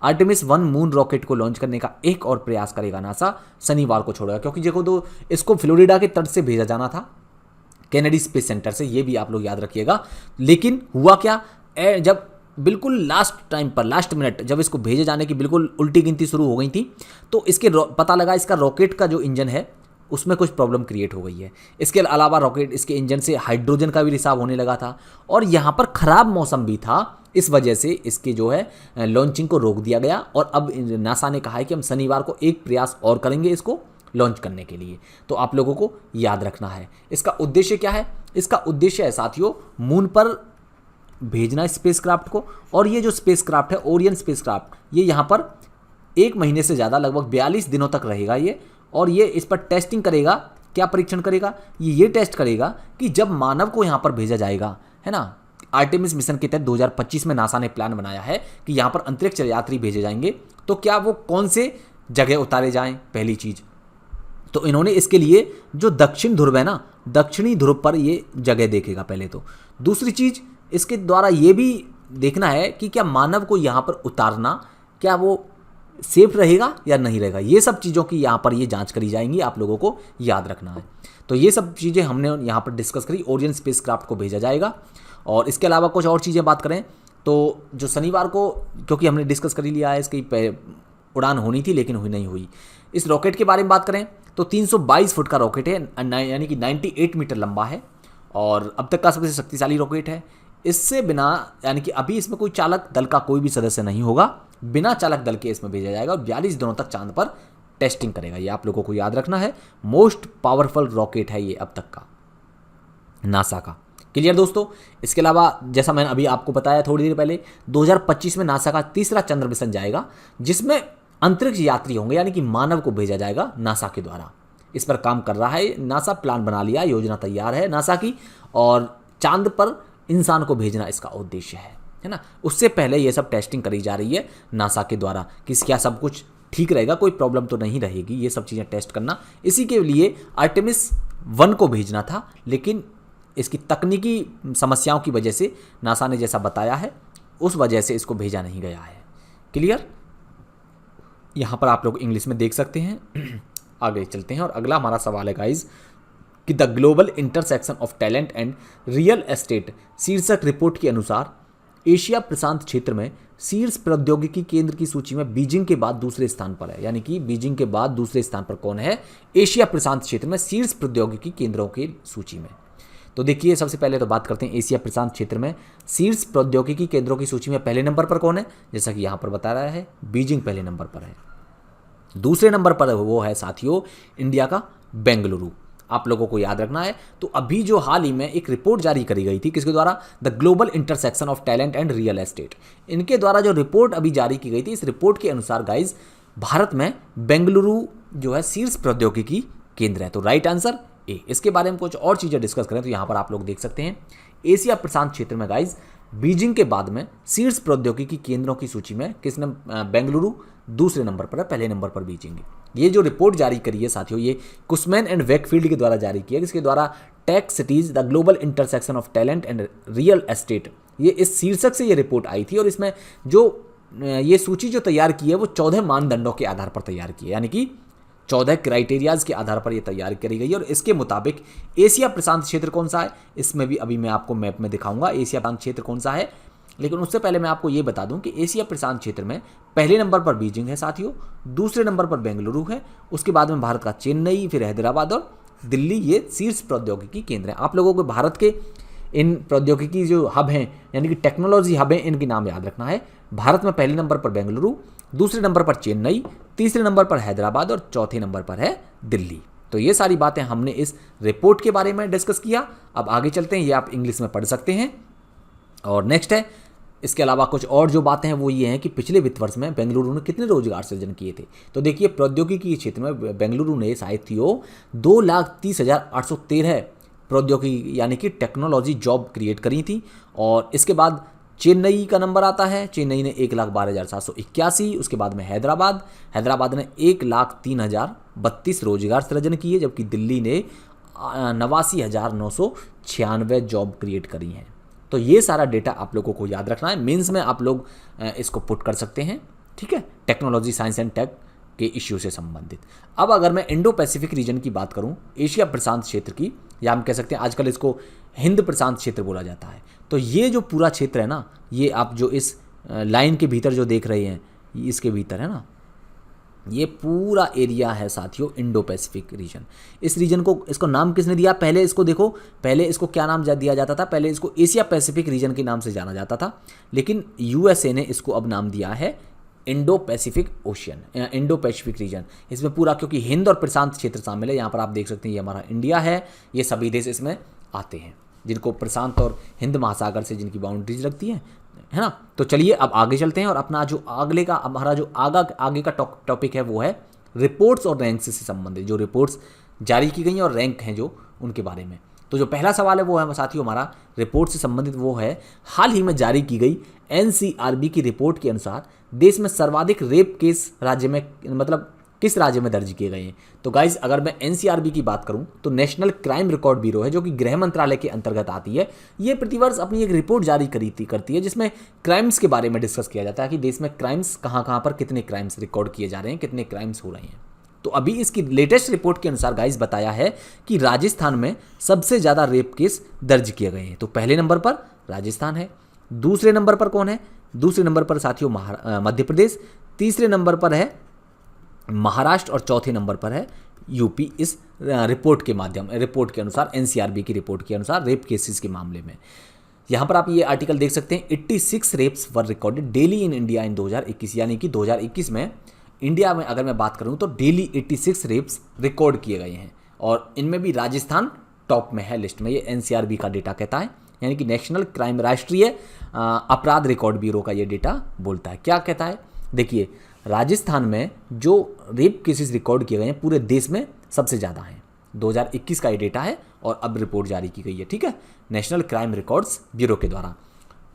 आर्टेमिस 1 मून रॉकेट को लॉन्च करने का एक और प्रयास करेगा। नासा शनिवार को छोड़ेगा, क्योंकि देखो तो इसको फ्लोरिडा के तट से भेजा जाना था, कैनेडी स्पेस सेंटर से, ये भी आप लोग याद रखिएगा। लेकिन हुआ क्या, जब बिल्कुल लास्ट टाइम पर, लास्ट मिनट जब इसको भेजे जाने की बिल्कुल उल्टी गिनती शुरू हो गई थी, तो इसके पता लगा इसका रॉकेट का जो इंजन है उसमें कुछ प्रॉब्लम क्रिएट हो गई है। इसके अलावा रॉकेट, इसके इंजन से हाइड्रोजन का भी रिसाव होने लगा था, और यहाँ पर ख़राब मौसम भी था। इस वजह से इसके जो है लॉन्चिंग को रोक दिया गया, और अब नासा ने कहा है कि हम शनिवार को एक प्रयास और करेंगे इसको लॉन्च करने के लिए। तो आप लोगों को याद रखना है इसका उद्देश्य क्या है। इसका उद्देश्य है साथियों मून पर भेजना स्पेसक्राफ्ट को, और ये जो स्पेसक्राफ्ट है ओरियन स्पेसक्राफ्ट, ये यहाँ पर 1 महीने से ज़्यादा, लगभग 42 दिनों तक रहेगा ये, और ये इस पर टेस्टिंग करेगा। क्या परीक्षण करेगा? ये टेस्ट करेगा कि जब मानव को यहाँ पर भेजा जाएगा, है ना, आर्टेमिस मिशन के तहत 2025 में नासा ने प्लान बनाया है कि यहाँ पर अंतरिक्ष यात्री भेजे जाएंगे, तो क्या वो कौन से जगह उतारे जाएं, पहली चीज़। तो इन्होंने इसके लिए जो दक्षिण ध्रुव है ना, दक्षिणी ध्रुव पर ये जगह देखेगा पहले तो। दूसरी चीज़, इसके द्वारा ये भी देखना है कि क्या मानव को यहाँ पर उतारना, क्या वो सेफ रहेगा या नहीं रहेगा। ये सब चीज़ों की यहाँ पर ये जांच करी जाएंगी, आप लोगों को याद रखना है। तो ये सब चीज़ें हमने यहाँ पर डिस्कस करी। ओरियन स्पेसक्राफ्ट को भेजा जाएगा, और इसके अलावा कुछ और चीज़ें बात करें तो जो शनिवार को, क्योंकि हमने डिस्कस कर ही लिया है, इसकी उड़ान होनी थी लेकिन हुई नहीं हुई। इस रॉकेट के बारे में बात करें तो 322 फुट का रॉकेट है, यानी कि 98 मीटर लंबा है और अब तक का सबसे शक्तिशाली रॉकेट है। इससे बिना, यानी कि अभी इसमें कोई चालक दल का कोई भी सदस्य नहीं होगा, बिना चालक दल के इसमें भेजा जाएगा और 42 दिनों तक चांद पर टेस्टिंग करेगा। ये आप लोगों को याद रखना है। मोस्ट पावरफुल रॉकेट है ये अब तक का नासा का। क्लियर दोस्तों। इसके अलावा जैसा मैंने अभी आपको बताया थोड़ी देर पहले, 2025 में नासा का तीसरा चंद्र मिशन जाएगा, जिसमें अंतरिक्ष यात्री होंगे, यानी कि मानव को भेजा जाएगा नासा के द्वारा। इस पर काम कर रहा है नासा, प्लान बना लिया, योजना तैयार है नासा की, और चांद पर इंसान को भेजना इसका उद्देश्य है ना। उससे पहले ये सब टेस्टिंग करी जा रही है नासा के द्वारा कि क्या सब कुछ ठीक रहेगा, कोई प्रॉब्लम तो नहीं रहेगी, ये सब चीज़ें टेस्ट करना। इसी के लिए आर्टेमिस 1 को भेजना था, लेकिन इसकी तकनीकी समस्याओं की वजह से नासा ने जैसा बताया है उस वजह से इसको भेजा नहीं गया है। क्लियर। यहाँ पर आप लोग इंग्लिश में देख सकते हैं। आगे चलते हैं और अगला हमारा सवाल है गाइज कि the global intersection of talent and real estate शीर्षक रिपोर्ट के अनुसार एशिया प्रशांत क्षेत्र में शीर्ष प्रौद्योगिकी केंद्र की सूची में बीजिंग के बाद दूसरे स्थान पर है। यानी कि बीजिंग के बाद दूसरे स्थान पर कौन है? एशिया प्रशांत क्षेत्र में शीर्ष प्रौद्योगिकी केंद्रों की सूची में। तो देखिए, सबसे पहले तो बात करते हैं एशिया प्रशांत क्षेत्र में शीर्ष प्रौद्योगिकी केंद्रों की सूची में पहले नंबर पर कौन है? जैसा कि यहाँ पर बता रहा है, बीजिंग पहले नंबर पर है। दूसरे नंबर पर वो है साथियों इंडिया का बेंगलुरु। आप लोगों को याद रखना है। तो अभी जो हाल ही में एक रिपोर्ट जारी करी गई थी, किसके द्वारा? The global intersection of talent and real estate. इनके द्वारा जो रिपोर्ट अभी जारी की गई थी, इस रिपोर्ट के अनुसार गाइज भारत में बेंगलुरु जो है शीर्ष प्रौद्योगिकी केंद्र है। तो राइट आंसर ए। इसके बारे में कुछ और चीज़ें डिस्कस करें तो यहाँ पर आप लोग देख सकते हैं एशिया प्रशांत क्षेत्र में गाइज बीजिंग के बाद में शीर्ष प्रौद्योगिकी केंद्रों की सूची में किसने? बेंगलुरु दूसरे नंबर पर है, पहले नंबर पर बीजिंग। ये जो रिपोर्ट जारी करी है साथियों, ये कुसमैन एंड वेकफील्ड के द्वारा जारी किया, इसके द्वारा tech cities the global intersection of talent and real estate, ये इस शीर्षक से ये रिपोर्ट आई थी। और इसमें जो ये सूची जो तैयार की है वो 14 मानदंडों के आधार पर तैयार की है, यानी कि 14 क्राइटेरियाज के आधार पर यह तैयार करी गई है। और इसके मुताबिक एशिया प्रशांत क्षेत्र कौन सा है, इसमें भी अभी मैं आपको मैप में दिखाऊंगा एशिया प्रशांत क्षेत्र कौन सा है। लेकिन उससे पहले मैं आपको ये बता दूं कि एशिया प्रशांत क्षेत्र में पहले नंबर पर बीजिंग है साथियों, दूसरे नंबर पर बेंगलुरु है, उसके बाद में भारत का चेन्नई, फिर हैदराबाद और दिल्ली, ये शीर्ष प्रौद्योगिकी केंद्र है। आप लोगों को भारत के इन प्रौद्योगिकी जो हब हैं, यानी कि टेक्नोलॉजी हब हैं, इनके नाम याद रखना है। भारत में पहले नंबर पर बेंगलुरु, दूसरे नंबर पर चेन्नई, तीसरे नंबर पर हैदराबाद और चौथे नंबर पर है दिल्ली। तो ये सारी बातें हमने इस रिपोर्ट के बारे में डिस्कस किया। अब आगे चलते हैं, ये आप इंग्लिश में पढ़ सकते हैं। और नेक्स्ट है, इसके अलावा कुछ और जो बातें हैं वो ये हैं कि पिछले वित्त वर्ष में बेंगलुरु ने कितने रोजगार सृजन किए थे। तो देखिए, प्रौद्योगिकी के क्षेत्र में बेंगलुरु ने साथियों 2,30,813 प्रौद्योगिकी यानी कि टेक्नोलॉजी जॉब क्रिएट करी थी। और इसके बाद चेन्नई का नंबर आता है, चेन्नई ने 1,12,781। उसके बाद में हैदराबाद ने 1,03,032 रोजगार सृजन किए, जबकि दिल्ली ने 89,996 जॉब क्रिएट करी हैं। तो ये सारा डेटा आप लोगों को याद रखना है, मेंस में आप लोग इसको पुट कर सकते हैं, ठीक है, टेक्नोलॉजी साइंस एंड टेक के इश्यू से संबंधित। अब अगर मैं इंडो पैसिफिक रीजन की बात करूं, एशिया प्रशांत क्षेत्र की, या हम कह सकते हैं आजकल इसको हिंद प्रशांत क्षेत्र बोला जाता है। तो ये जो पूरा क्षेत्र है ना, ये आप जो इस लाइन के भीतर जो देख रहे हैं, इसके भीतर है ना, ये पूरा एरिया है साथियों इंडो पैसिफिक रीजन। इस रीजन को, इसको नाम किसने दिया? पहले इसको देखो, पहले इसको क्या नाम दिया जाता था? पहले इसको एशिया पैसिफिक रीजन के नाम से जाना जाता था, लेकिन यूएसए ने इसको अब नाम दिया है Indo Pacific ocean, Indo Pacific region. इसमें पूरा, क्योंकि हिंद और प्रशांत क्षेत्र शामिल है, यहाँ पर आप देख सकते हैं ये हमारा इंडिया है, ये सभी देश इसमें आते हैं जिनको प्रशांत और हिंद महासागर से जिनकी बाउंड्रीज लगती हैं, है ना। तो चलिए अब आगे चलते हैं और अपना जो अगले का, हमारा जो आगे का टॉपिक है वो है रिपोर्ट्स और रैंक्स से संबंधित, जो रिपोर्ट्स जारी की गई हैं और रैंक हैं जो उनके बारे में। तो जो पहला सवाल है वो है साथियों हमारा रिपोर्ट से संबंधित, वो है हाल ही में जारी की गई एनसीआरबी की रिपोर्ट के अनुसार देश में सर्वाधिक रेप केस राज्य में, मतलब किस राज्य में दर्ज किए गए हैं। तो गाइज, अगर मैं एनसीआरबी की बात करूं तो नेशनल क्राइम रिकॉर्ड ब्यूरो है, जो कि गृह मंत्रालय के अंतर्गत आती है। ये प्रतिवर्ष अपनी एक रिपोर्ट जारी करती है, जिसमें क्राइम्स के बारे में डिस्कस किया जाता है कि देश में क्राइम्स कहाँ पर कितने क्राइम्स रिकॉर्ड किए जा रहे हैं, कितने क्राइम्स हो रहे हैं। तो अभी इसकी लेटेस्ट रिपोर्ट के अनुसार गाइज बताया है कि राजस्थान में सबसे ज़्यादा रेप केस दर्ज किए गए हैं। तो पहले नंबर पर राजस्थान है, दूसरे नंबर पर कौन है? दूसरे नंबर पर साथियों मध्य प्रदेश, तीसरे नंबर पर है महाराष्ट्र और चौथे नंबर पर है यूपी। इस रिपोर्ट के अनुसार, एनसीआरबी की रिपोर्ट के अनुसार रेप केसेस के मामले में यहाँ पर आप ये आर्टिकल देख सकते हैं। 86 rapes were recorded daily in India in 2021, यानी कि 2021 में इंडिया में अगर मैं बात करूँ तो डेली 86 रेप्स रिकॉर्ड किए गए हैं, और इनमें भी राजस्थान टॉप में है लिस्ट में। ये एनसीआरबी का डेटा कहता है, यानी कि नेशनल क्राइम, राष्ट्रीय अपराध रिकॉर्ड ब्यूरो का ये डेटा बोलता है। क्या कहता है? देखिए, राजस्थान में जो रेप केसेस रिकॉर्ड किए गए हैं पूरे देश में सबसे ज़्यादा हैं। 2021 का ये डेटा है और अब रिपोर्ट जारी की गई है, ठीक है, नेशनल क्राइम रिकॉर्ड्स ब्यूरो के द्वारा।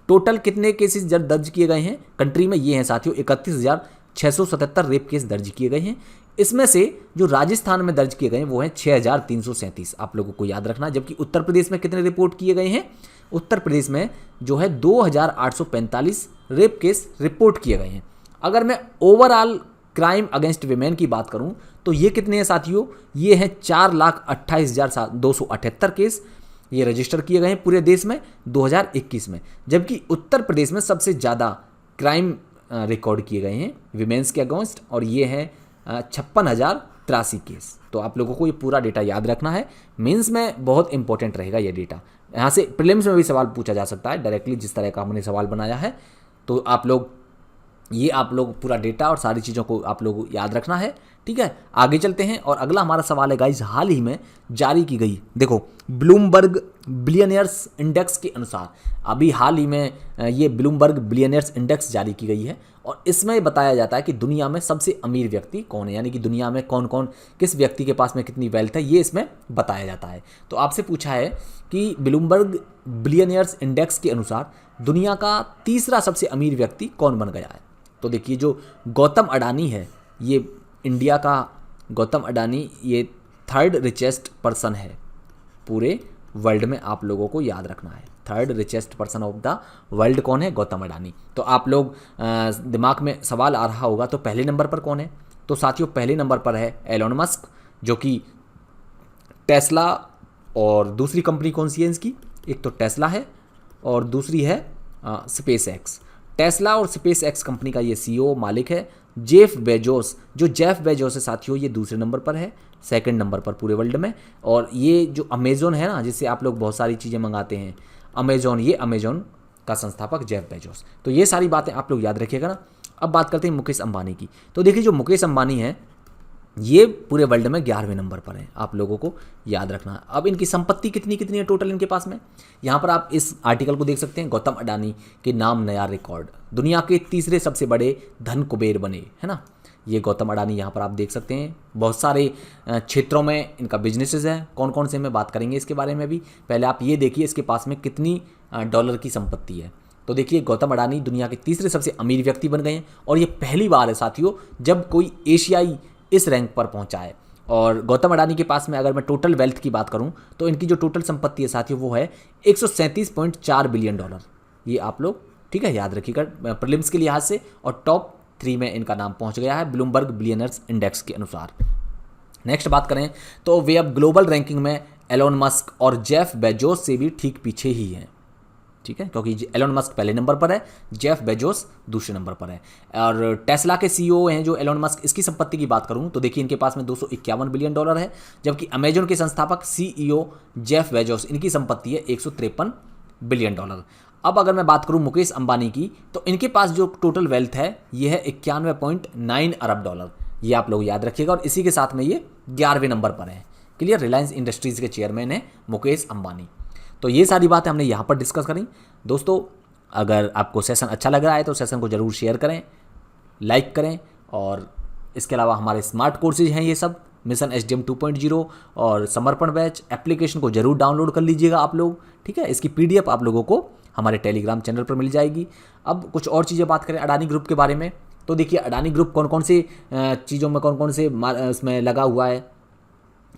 टोटल कितने केसेस दर्ज किए गए हैं कंट्री में? ये हैं साथियों 31,677 रेप केस दर्ज किए गए हैं। इसमें से जो राजस्थान में दर्ज किए गए हैं वो हैं 6,337, आप लोगों को याद रखना। जबकि उत्तर प्रदेश में कितने रिपोर्ट किए गए हैं? उत्तर प्रदेश में जो है 2,845 रेप केस रिपोर्ट किए गए हैं। अगर मैं ओवरऑल क्राइम अगेंस्ट विमेन की बात करूं तो ये कितने हैं साथियों? ये हैं 4,28,278 केस ये रजिस्टर किए गए हैं पूरे देश में 2021 में। जबकि उत्तर प्रदेश में सबसे ज़्यादा क्राइम रिकॉर्ड किए गए हैं विमेंस के अगेंस्ट, और ये हैं 56,083 केस। तो आप लोगों को ये पूरा डेटा याद रखना है, मेंस में बहुत इंपॉर्टेंट रहेगा ये डेटा। यहाँ से प्रीलिम्स में भी सवाल पूछा जा सकता है डायरेक्टली, जिस तरह का हमने सवाल बनाया है। तो आप लोग पूरा डेटा और सारी चीज़ों को आप लोग याद रखना है, ठीक है। आगे चलते हैं और अगला हमारा सवाल है गाइज, हाल ही में जारी की गई, देखो ब्लूमबर्ग बिलियनियर्स इंडेक्स के अनुसार, अभी हाल ही में ये ब्लूमबर्ग बिलियनियर्स इंडेक्स जारी की गई है, और इसमें बताया जाता है कि दुनिया में सबसे अमीर व्यक्ति कौन है, यानी कि दुनिया में कौन कौन, किस व्यक्ति के पास में कितनी वेल्थ है, ये इसमें बताया जाता है। तो आपसे पूछा है कि ब्लूमबर्ग बिलियनियर्स इंडेक्स के अनुसार दुनिया का तीसरा सबसे अमीर व्यक्ति कौन बन गया है। तो देखिए, जो गौतम अडानी है, ये इंडिया का गौतम अडानी ये 3rd रिचेस्ट पर्सन है पूरे वर्ल्ड में, आप लोगों को याद रखना है। 3rd richest person of the world कौन है? गौतम अडानी। तो आप लोग दिमाग में सवाल आ रहा होगा, तो पहले नंबर पर कौन है? तो साथियों पहले नंबर पर है एलोन मस्क, जो कि टेस्ला, और दूसरी कंपनी कौन सी है इसकी? एक तो टेस्ला है और दूसरी है स्पेस एक्स। टेस्ला और स्पेस एक्स कंपनी का ये CEO मालिक है जेफ बेजोस। जो जेफ बेजोस है साथियों, ये दूसरे नंबर पर है, 2nd नंबर पर पूरे वर्ल्ड में। और ये जो अमेजोन है ना, जिससे आप लोग बहुत सारी चीज़ें मंगाते हैं, अमेजोन, ये अमेजोन का संस्थापक जेफ बेजोस। तो ये सारी बातें आप लोग याद रखिएगा ना। अब बात करते हैं मुकेश अंबानी की। तो देखिए, जो मुकेश अंबानी है ये पूरे वर्ल्ड में 11वें नंबर पर है, आप लोगों को याद रखना है। अब इनकी संपत्ति कितनी कितनी है टोटल इनके पास में, यहाँ पर आप इस आर्टिकल को देख सकते हैं। गौतम अडानी के नाम नया रिकॉर्ड, दुनिया के तीसरे सबसे बड़े धन कुबेर बने, है ना, ये गौतम अडानी। यहाँ पर आप देख सकते हैं बहुत सारे क्षेत्रों में इनका बिजनेसेस है। कौन कौन से, में बात करेंगे इसके बारे में भी। पहले आप ये देखिए इसके पास में कितनी डॉलर की संपत्ति है। तो देखिए, गौतम अडानी दुनिया के तीसरे सबसे अमीर व्यक्ति बन गए हैं, और ये पहली बार है साथियों जब कोई एशियाई इस रैंक पर पहुंचा है। और गौतम अडानी के पास में अगर मैं टोटल वेल्थ की बात करूं तो इनकी जो टोटल संपत्ति है साथियों वो है 137.4 बिलियन डॉलर। ये आप लोग, ठीक है, याद रखिएगा प्रीलिम्स के लिहाज से। और टॉप 3 में इनका नाम पहुंच गया है ब्लूमबर्ग बिलियनर्स इंडेक्स के अनुसार। नेक्स्ट बात करें तो वे अब ग्लोबल रैंकिंग में एलोन मस्क और जेफ बेजोस से भी ठीक पीछे ही हैं, ठीक है, क्योंकि एलोन मस्क पहले नंबर पर है, जेफ बेजोस दूसरे नंबर पर है। और टेस्ला के CEO हैं जो एलोन मस्क, इसकी संपत्ति की बात करूं तो देखिए इनके पास में 251 बिलियन डॉलर है। जबकि अमेजोन के संस्थापक CEO जेफ बेजोस, इनकी संपत्ति है 153 बिलियन डॉलर। अब अगर मैं बात करूं मुकेश अंबानी की, तो इनके पास जो टोटल वेल्थ है ये है 91.9 अरब डॉलर। ये आप लोग याद रखिएगा, और इसी के साथ में ये 11वें नंबर पर है। क्लियर, रिलायंस इंडस्ट्रीज के चेयरमैन है मुकेश अंबानी। तो ये सारी बातें हमने यहाँ पर डिस्कस करी। दोस्तों, अगर आपको सेशन अच्छा लग रहा है तो सेशन को ज़रूर शेयर करें, लाइक करें, और इसके अलावा हमारे स्मार्ट कोर्सेज हैं ये सब, मिशन SDM 2.0 और समर्पण बैच एप्लीकेशन को जरूर डाउनलोड कर लीजिएगा आप लोग, ठीक है। इसकी PDF आप लोगों को हमारे टेलीग्राम चैनल पर मिल जाएगी। अब कुछ और चीज़ें बात करें अडानी ग्रुप के बारे में, तो देखिए अडानी ग्रुप कौन कौन से चीज़ों में, कौन कौन से इसमें लगा हुआ है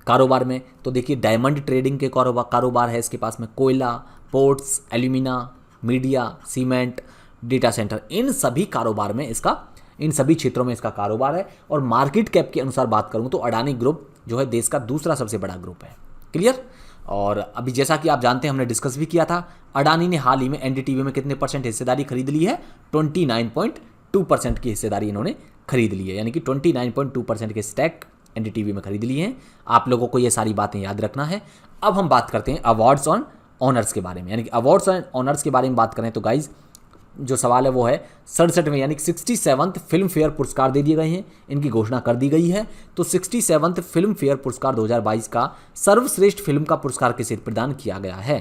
कारोबार में। तो देखिए डायमंड ट्रेडिंग के कारोबार है इसके पास में, कोयला, ports, alumina, media, cement, data centre, इन सभी कारोबार में इसका, इन सभी क्षेत्रों में इसका कारोबार है। और मार्केट कैप के अनुसार बात करूं तो अडानी ग्रुप जो है देश का दूसरा सबसे बड़ा ग्रुप है। क्लियर। और अभी जैसा कि आप जानते हैं, हमने डिस्कस भी किया था, अडानी ने हाल ही में एनडीटीवी में कितने परसेंट हिस्सेदारी खरीद ली है? 29.2% की हिस्सेदारी इन्होंने खरीद ली है, यानी कि 29.2% के स्टैक एनडीटीवी में खरीद लिए हैं। आप लोगों को ये सारी बातें याद रखना है। अब हम बात करते हैं अवार्ड्स ऑन ऑनर्स के बारे में, यानी कि अवार्ड्स ऑन ऑनर्स के बारे में बात करें तो गाइज जो सवाल है वो है 67वें यानी कि 67th फिल्म फेयर पुरस्कार दे दिए गए हैं, इनकी घोषणा कर दी गई है। तो 67th फिल्म फेयर पुरस्कार 2022 का सर्वश्रेष्ठ फिल्म का पुरस्कार किसे प्रदान किया गया है?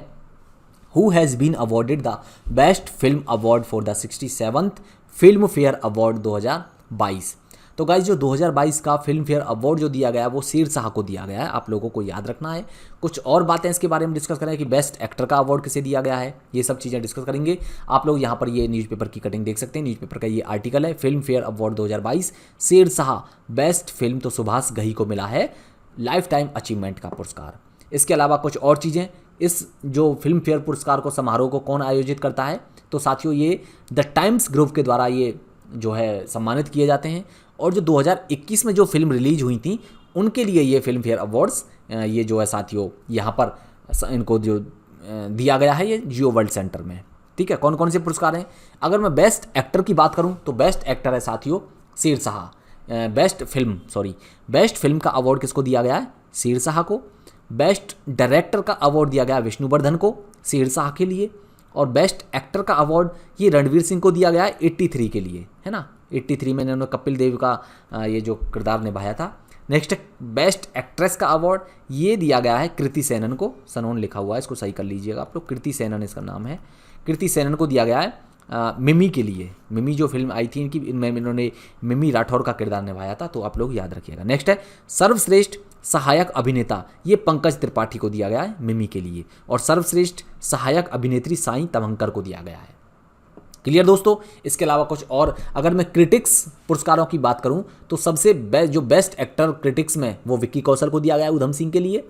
Who has been awarded the best film award for the 67th Filmfare award 2022? तो गाइज जो 2022 का फिल्म फेयर अवार्ड जो दिया गया है वो शेर शाह को दिया गया है, आप लोगों को याद रखना है। कुछ और बातें इसके बारे में डिस्कस करें कि बेस्ट एक्टर का अवार्ड किसे दिया गया है, ये सब चीज़ें डिस्कस करेंगे। आप लोग यहाँ पर ये न्यूज़पेपर की कटिंग देख सकते हैं, न्यूज़पेपर का ये आर्टिकल है, film fair award 2022 Sher Shah best film, तो सुभाष घई को मिला है लाइफ टाइम अचीवमेंट का पुरस्कार। इसके अलावा कुछ और चीज़ें, इस जो फिल्म फेयर पुरस्कार को समारोह को कौन आयोजित करता है? तो साथियों ये द टाइम्स ग्रुप के द्वारा ये जो है सम्मानित किए जाते हैं। और जो 2021 में जो फिल्म रिलीज हुई थी उनके लिए ये फिल्म फेयर अवार्ड्स ये जो है साथियों यहाँ पर इनको जो दिया गया है ये जियो वर्ल्ड सेंटर में। ठीक है, कौन कौन से पुरस्कार हैं? अगर मैं बेस्ट एक्टर की बात करूँ तो बेस्ट एक्टर है साथियों शेर शाह। बेस्ट फिल्म का अवार्ड किसको दिया गया है? शेर शाह को। बेस्ट डायरेक्टर का अवार्ड दिया गया विष्णुवर्धन को शेर शाह के लिए। और बेस्ट एक्टर का अवार्ड ये रणवीर सिंह को दिया गया है 83 के लिए, है ना। 83 में इन्होंने कपिल देव का ये जो किरदार निभाया था। नेक्स्ट बेस्ट एक्ट्रेस का अवार्ड ये दिया गया है कृति सेनन को, सनोन लिखा हुआ है, इसको सही कर लीजिएगा आप लोग, कृति सेनन इसका नाम है। कृति सेनन को दिया गया है मिमी के लिए। मिमी जो फिल्म आई थी इनकी, इनमें इन्होंने मिमी राठौर का किरदार निभाया था, तो आप लोग याद रखिएगा। नेक्स्ट है सर्वश्रेष्ठ सहायक अभिनेता, ये पंकज त्रिपाठी को दिया गया है मिमी के लिए। और सर्वश्रेष्ठ सहायक अभिनेत्री साई तमंकर को दिया गया है। क्लियर दोस्तों? इसके अलावा कुछ और, अगर मैं क्रिटिक्स पुरस्कारों की बात करूं तो सबसे जो बेस्ट एक्टर क्रिटिक्स में वो विक्की कौशल को दिया गया है उधम सिंह के लिए।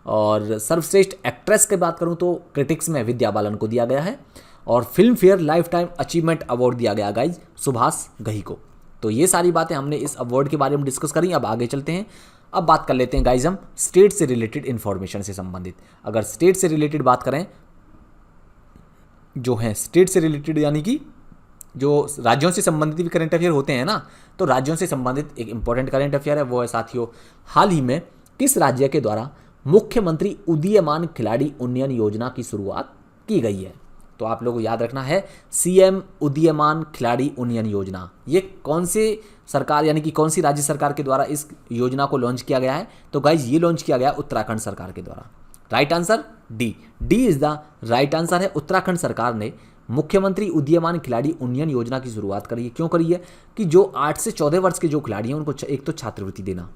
और सर्वश्रेष्ठ एक्ट्रेस की बात करूं तो क्रिटिक्स में विद्या बालन को दिया गया है। और film fair life time achievement award दिया गया गाइज सुभाष घई को। तो ये सारी बातें हमने इस अवार्ड के बारे में डिस्कस करी। अब आगे चलते हैं, अब बात कर लेते हैं गाइज हम स्टेट से रिलेटेड इन्फॉर्मेशन से संबंधित। अगर स्टेट से रिलेटेड बात करें, जो है स्टेट से रिलेटेड यानी कि जो राज्यों से संबंधित भी करंट अफेयर होते हैं ना, तो राज्यों से संबंधित एक इंपॉर्टेंट करंट अफेयर है, वो है साथियों हाल ही में किस राज्य के द्वारा मुख्यमंत्री उदीयमान खिलाड़ी उन्नयन योजना की शुरुआत की गई है? तो आप लोगों को याद रखना है सीएम उदीयमान खिलाड़ी उन्नयन योजना, ये कौन से सरकार यानी कि कौन सी राज्य सरकार के द्वारा इस योजना को लॉन्च किया गया है? तो गाइज ये लॉन्च किया गया उत्तराखंड सरकार के द्वारा। Right answer D is the right answer है। उत्तराखंड सरकार ने मुख्यमंत्री उदीयमान खिलाड़ी उन्नयन योजना की शुरुआत करी है। क्यों करी है? कि जो 8 से 14 वर्ष के जो खिलाड़ी हैं उनको एक तो छात्रवृत्ति देना,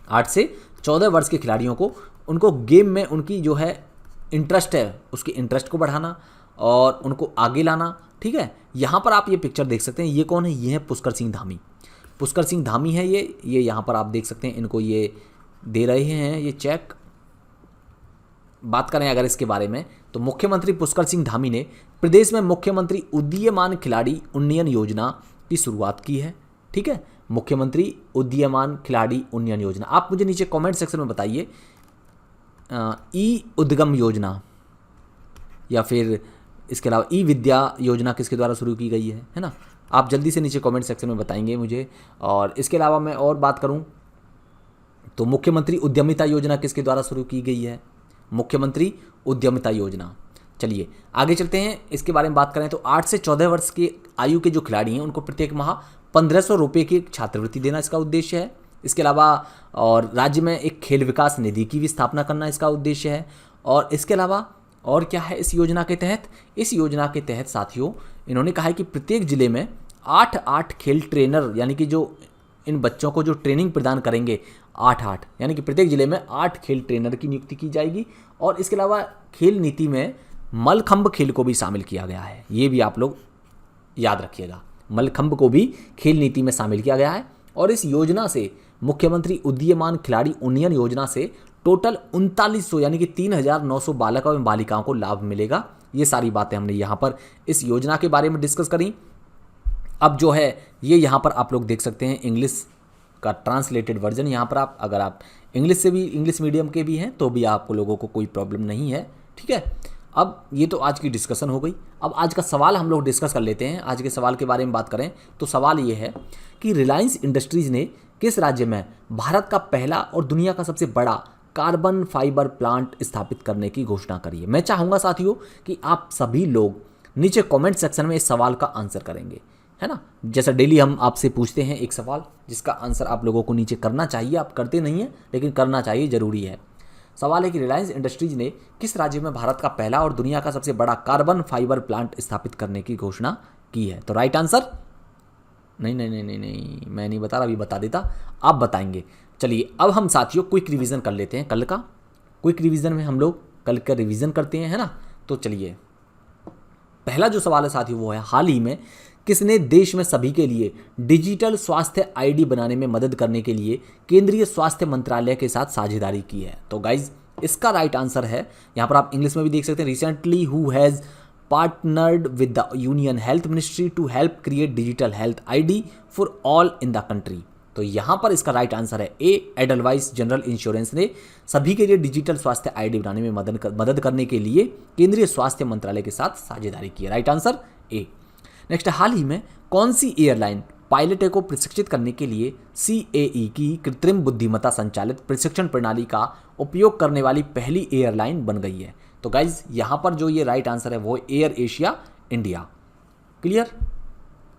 8 से 14 वर्ष के खिलाड़ियों को उनको गेम में उनकी जो है इंटरेस्ट है उसकी इंटरेस्ट को बढ़ाना और उनको आगे लाना। ठीक है, यहाँ पर आप ये पिक्चर देख सकते हैं, ये कौन है? ये है पुष्कर सिंह धामी। पुष्कर सिंह धामी है ये यहाँ पर आप देख सकते हैं, इनको ये दे रहे हैं ये चेक। बात करें अगर इसके बारे में तो मुख्यमंत्री पुष्कर सिंह धामी ने प्रदेश में मुख्यमंत्री उदीयमान खिलाड़ी उन्नयन योजना की शुरुआत की है। ठीक है, मुख्यमंत्री उदीयमान खिलाड़ी उन्नयन योजना। आप मुझे नीचे कमेंट सेक्शन में बताइए ई उद्गम योजना या फिर इसके अलावा ई विद्या योजना किसके द्वारा शुरू की गई है ना? आप जल्दी से नीचे कमेंट सेक्शन में बताएंगे मुझे। और इसके अलावा मैं और बात करूं तो मुख्यमंत्री उद्यमिता योजना किसके द्वारा शुरू की गई है? मुख्यमंत्री उद्यमिता योजना। चलिए आगे चलते हैं, इसके बारे में बात करें तो 8 से 14 वर्ष के आयु के जो खिलाड़ी हैं उनको प्रत्येक माह 1500 रुपये की छात्रवृत्ति देना इसका उद्देश्य है। इसके अलावा और राज्य में एक खेल विकास निधि की भी स्थापना करना इसका उद्देश्य है। और इसके अलावा और क्या है इस योजना के तहत? इस योजना के तहत साथियों इन्होंने कहा है कि प्रत्येक जिले में 8 खेल ट्रेनर यानी कि जो इन बच्चों को जो ट्रेनिंग प्रदान करेंगे 8 यानी कि प्रत्येक जिले में 8 खेल ट्रेनर की नियुक्ति की जाएगी। और इसके अलावा खेल नीति में मलखंभ खेल को भी शामिल किया गया है, ये भी आप लोग याद रखिएगा, मलखंभ को भी खेल नीति में शामिल किया गया है। और इस योजना से मुख्यमंत्री उदीयमान खिलाड़ी उन्नयन योजना से टोटल 3900 यानी कि 3900 बालक एवं बालिकाओं को लाभ मिलेगा। ये सारी बातें हमने यहाँ पर इस योजना के बारे में डिस्कस करी। अब जो है ये यहाँ पर आप लोग देख सकते हैं इंग्लिश का ट्रांसलेटेड वर्जन यहाँ पर आप, अगर आप इंग्लिश से भी, इंग्लिश मीडियम के भी हैं तो भी आप लोगों को कोई प्रॉब्लम नहीं है, ठीक है। अब ये तो आज की डिस्कशन हो गई। अब आज का सवाल हम लोग डिस्कस कर लेते हैं। आज के सवाल के बारे में बात करें तो सवाल ये है कि रिलायंस इंडस्ट्रीज़ ने किस राज्य में भारत का पहला और दुनिया का सबसे बड़ा कार्बन फाइबर प्लांट स्थापित करने की घोषणा करी है। मैं चाहूँगा साथियों कि आप सभी लोग नीचे कमेंट सेक्शन में इस सवाल का आंसर करेंगे, है ना। जैसा डेली हम आपसे पूछते हैं एक सवाल जिसका आंसर आप लोगों को नीचे करना चाहिए, आप करते नहीं हैं लेकिन करना चाहिए, ज़रूरी है। सवाल है कि रिलायंस इंडस्ट्रीज ने किस राज्य में भारत का पहला और दुनिया का सबसे बड़ा कार्बन फाइबर प्लांट स्थापित करने की घोषणा की है। तो राइट आंसर, नहीं नहीं नहीं नहीं नहीं, मैं नहीं बता रहा, अभी बता देता, आप बताएंगे। चलिए अब हम साथियों क्विक रिवीजन कर लेते हैं कल का। क्विक रिवीजन में हम लोग कल का रिवीजन करते हैं, है ना। तो चलिए पहला जो सवाल है साथियों वो है, हाल ही में किसने देश में सभी के लिए डिजिटल स्वास्थ्य आईडी बनाने में मदद करने के लिए केंद्रीय स्वास्थ्य मंत्रालय के साथ साझेदारी की है। तो गाइज इसका राइट आंसर है, यहाँ पर आप इंग्लिश में भी देख सकते हैं, recently who has partnered with the union health ministry to help create digital health ID for all in the country. तो यहाँ पर इसका राइट आंसर है ए, एडलवाइस जनरल इंश्योरेंस ने सभी के लिए डिजिटल स्वास्थ्य आईडी बनाने में मदद करने के लिए केंद्रीय स्वास्थ्य मंत्रालय के साथ साझेदारी की है। Right answer A. नेक्स्ट, हाल ही में कौन सी एयरलाइन पायलटों को प्रशिक्षित करने के लिए CAE की कृत्रिम बुद्धिमत्ता संचालित प्रशिक्षण प्रणाली का उपयोग करने वाली पहली एयरलाइन बन गई है। तो गाइज यहाँ पर जो ये राइट आंसर है वो air Asia India. Clear.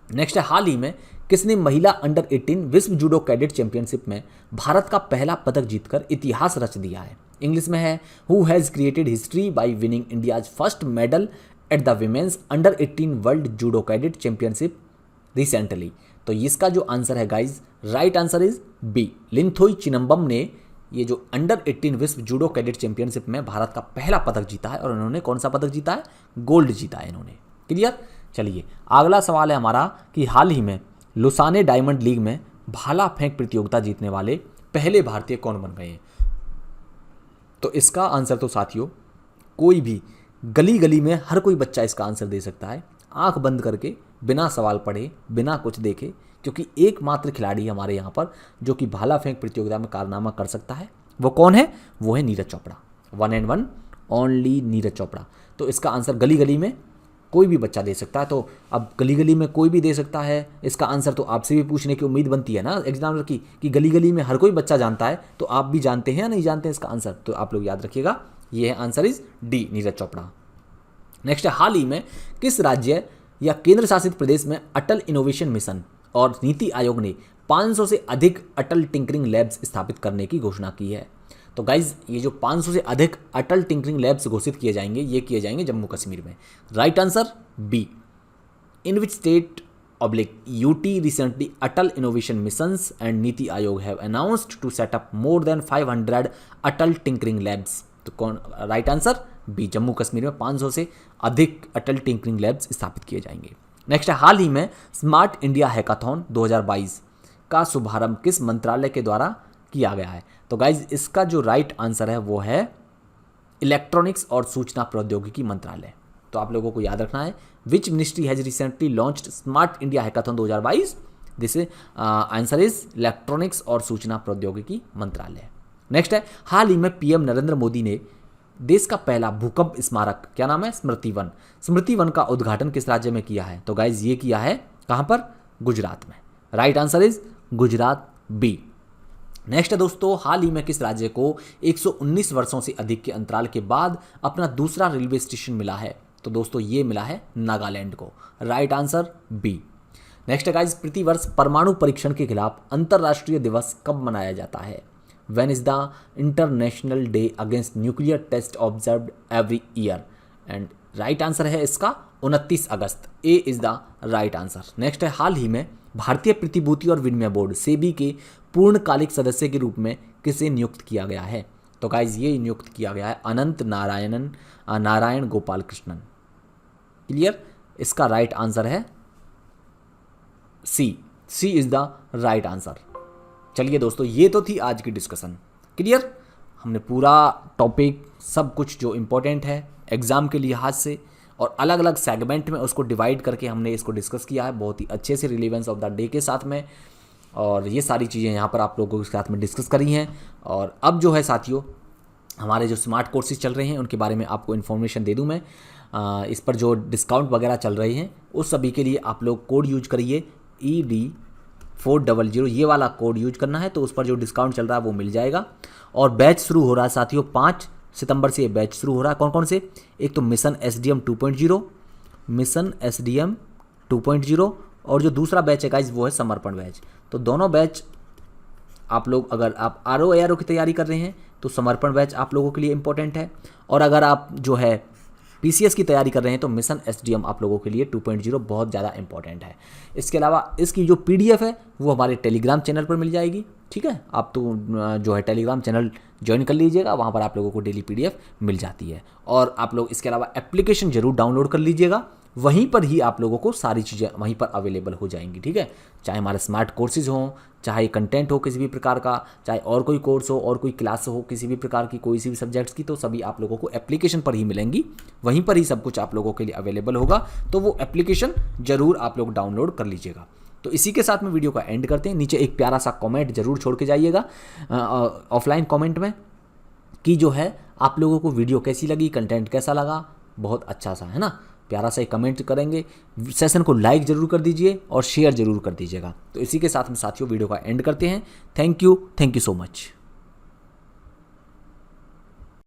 Next है, हाल ही में किसने महिला अंडर 18 विश्व जूडो कैडेट चैंपियनशिप में भारत का पहला पदक जीतकर इतिहास रच दिया है। इंग्लिश में है, who has created history by winning India's first medal at the women's under 18 world judo cadet championship recently. तो इसका जो आंसर है guys, right answer is B, Linthoi Chanambam ने ये जो अंडर 18 विश्व जूडो कैडेट चैंपियनशिप में भारत का पहला पदक जीता है। और इन्होंने कौन सा पदक जीता है? गोल्ड जीता है इन्होंने। क्लियर। चलिए अगला सवाल है हमारा कि हाल ही में लुसाने डायमंड लीग में भाला फेंक प्रतियोगिता जीतने वाले पहले भारतीय कौन बन गए हैं? तो इसका आंसर तो साथियों कोई भी गली गली में हर कोई बच्चा इसका आंसर दे सकता है, आंख बंद करके, बिना सवाल पढ़े, बिना कुछ देखे, क्योंकि एकमात्र खिलाड़ी हमारे यहाँ पर जो कि भाला फेंक प्रतियोगिता में कारनामा कर सकता है वो कौन है? वो है नीरज चोपड़ा। 1 and 1 only Neeraj Chopra. तो इसका आंसर गली गली में कोई भी बच्चा दे सकता है। तो अब गली गली में कोई भी दे सकता है इसका आंसर, तो आपसे भी पूछने की उम्मीद बनती है ना एग्जामिनर की कि गली गली में हर कोई बच्चा जानता है, तो आप भी जानते हैं या नहीं जानते हैं इसका आंसर? तो आप लोग याद रखिएगा, ये है answer is D, Neeraj Chopra. Next है, हाल ही में किस राज्य या केंद्र शासित प्रदेश में अटल इनोवेशन मिशन और नीति आयोग ने 500 से अधिक अटल टिंकरिंग लैब्स स्थापित करने की घोषणा की है? तो गाइज ये जो 500 से अधिक अटल टिंकरिंग लैब्स घोषित किए जाएंगे, ये किए जाएंगे जम्मू कश्मीर में। Right answer B, in which state UT recently Atal innovation missions and Niti Aayog have announced to set up more than 500 Atal tinkering labs. तो कौन? Right answer B, Jammu Kashmir में 500 से अधिक अटल टिंकरिंग लैब्स स्थापित किए जाएंगे। नेक्स्ट है, हाल ही में स्मार्ट इंडिया हैकाथॉन 2022 का शुभारंभ किस मंत्रालय के द्वारा किया गया है? तो गाइज इसका जो राइट आंसर है वो है इलेक्ट्रॉनिक्स और सूचना प्रौद्योगिकी मंत्रालय। तो आप लोगों को याद रखना है, which ministry has recently launched smart India hackathon 2022? This answer is electronics और सूचना प्रौद्योगिकी मंत्रालय। नेक्स्ट है, हाल ही में PM नरेंद्र मोदी ने देश का पहला भूकंप स्मारक, क्या नाम है? स्मृति वन का उद्घाटन किस राज्य में किया है? तो गाइज ये किया है कहां पर? गुजरात में। Right answer is Gujarat, B. Next है दोस्तों, हाल ही में किस राज्य को 119 वर्षों से अधिक के अंतराल के बाद अपना दूसरा रेलवे स्टेशन मिला है? तो दोस्तों ये मिला है नागालैंड को। Right answer B. नेक्स्ट है गाइज, प्रतिवर्ष परमाणु परीक्षण के खिलाफ अंतर्राष्ट्रीय दिवस कब मनाया जाता है? When is the International Day Against Nuclear Test observed every year? And right answer है इसका 29 अगस्त। A is the right answer. Next है, हाल ही में भारतीय प्रतिभूति और विनिमय बोर्ड सेबी के पूर्णकालिक सदस्य के रूप में किसे नियुक्त किया गया है? तो गाइज ये नियुक्त किया गया है अनंत नारायण गोपाल कृष्णन। क्लियर। इसका राइट आंसर है सी इज द राइट आंसर। चलिए दोस्तों ये तो थी आज की डिस्कशन। क्लियर। हमने पूरा टॉपिक सब कुछ जो इम्पोर्टेंट है एग्ज़ाम के लिहाज से और अलग अलग सेगमेंट में उसको डिवाइड करके हमने इसको डिस्कस किया है बहुत ही अच्छे से, रिलेवेंस ऑफ द डे के साथ में। और ये सारी चीज़ें यहाँ पर आप लोगों के साथ में डिस्कस करी हैं। और अब जो है साथियों, हमारे जो स्मार्ट कोर्सेज चल रहे हैं उनके बारे में आपको इन्फॉर्मेशन दे दूं मैं। इस पर जो डिस्काउंट वगैरह चल रहे हैं उस सभी के लिए आप लोग कोड यूज करिए ED400, ये वाला कोड यूज करना है, तो उस पर जो डिस्काउंट चल रहा है वो मिल जाएगा। और बैच शुरू हो रहा है साथियों, 5 सितंबर से ये बैच शुरू हो रहा है। कौन कौन से? एक तो मिशन SDM 2.0, मिशन SDM 2.0, और जो दूसरा बैच है गाइज वो है समर्पण बैच। तो दोनों बैच आप लोग, अगर आप RO की तैयारी कर रहे हैं तो समर्पण बैच आप लोगों के लिए इंपॉर्टेंट है, और अगर आप जो है PCS की तैयारी कर रहे हैं तो मिशन SDM आप लोगों के लिए 2.0 बहुत ज़्यादा इंपॉर्टेंट है। इसके अलावा इसकी जो PDF है वो हमारे टेलीग्राम चैनल पर मिल जाएगी, ठीक है। आप तो जो है टेलीग्राम चैनल ज्वाइन कर लीजिएगा, वहाँ पर आप लोगों को डेली PDF मिल जाती है। और आप लोग इसके अलावा एप्लीकेशन ज़रूर डाउनलोड कर लीजिएगा, वहीं पर ही आप लोगों को सारी चीज़ें वहीं पर अवेलेबल हो जाएंगी, ठीक है। चाहे हमारे स्मार्ट कोर्सेज हों, चाहे कंटेंट हो किसी भी प्रकार का, चाहे और कोई कोर्स हो और कोई क्लास हो किसी भी प्रकार की, कोई सी भी सब्जेक्ट्स की, तो सभी आप लोगों को एप्लीकेशन पर ही मिलेंगी, वहीं पर ही सब कुछ आप लोगों के लिए अवेलेबल होगा। तो वो एप्लीकेशन ज़रूर आप लोग डाउनलोड कर लीजिएगा। तो इसी के साथ में वीडियो का एंड करते हैं। नीचे एक प्यारा सा कमेंट जरूर छोड़ के जाइएगा ऑफलाइन कमेंट में, कि जो है आप लोगों को वीडियो कैसी लगी, कंटेंट कैसा लगा, बहुत अच्छा सा, है ना। प्यारा सा एक कमेंट करेंगे, सेशन को लाइक ज़रूर कर दीजिए और शेयर ज़रूर कर दीजिएगा। तो इसी के साथ में साथियों वीडियो का एंड करते हैं। Thank you so much.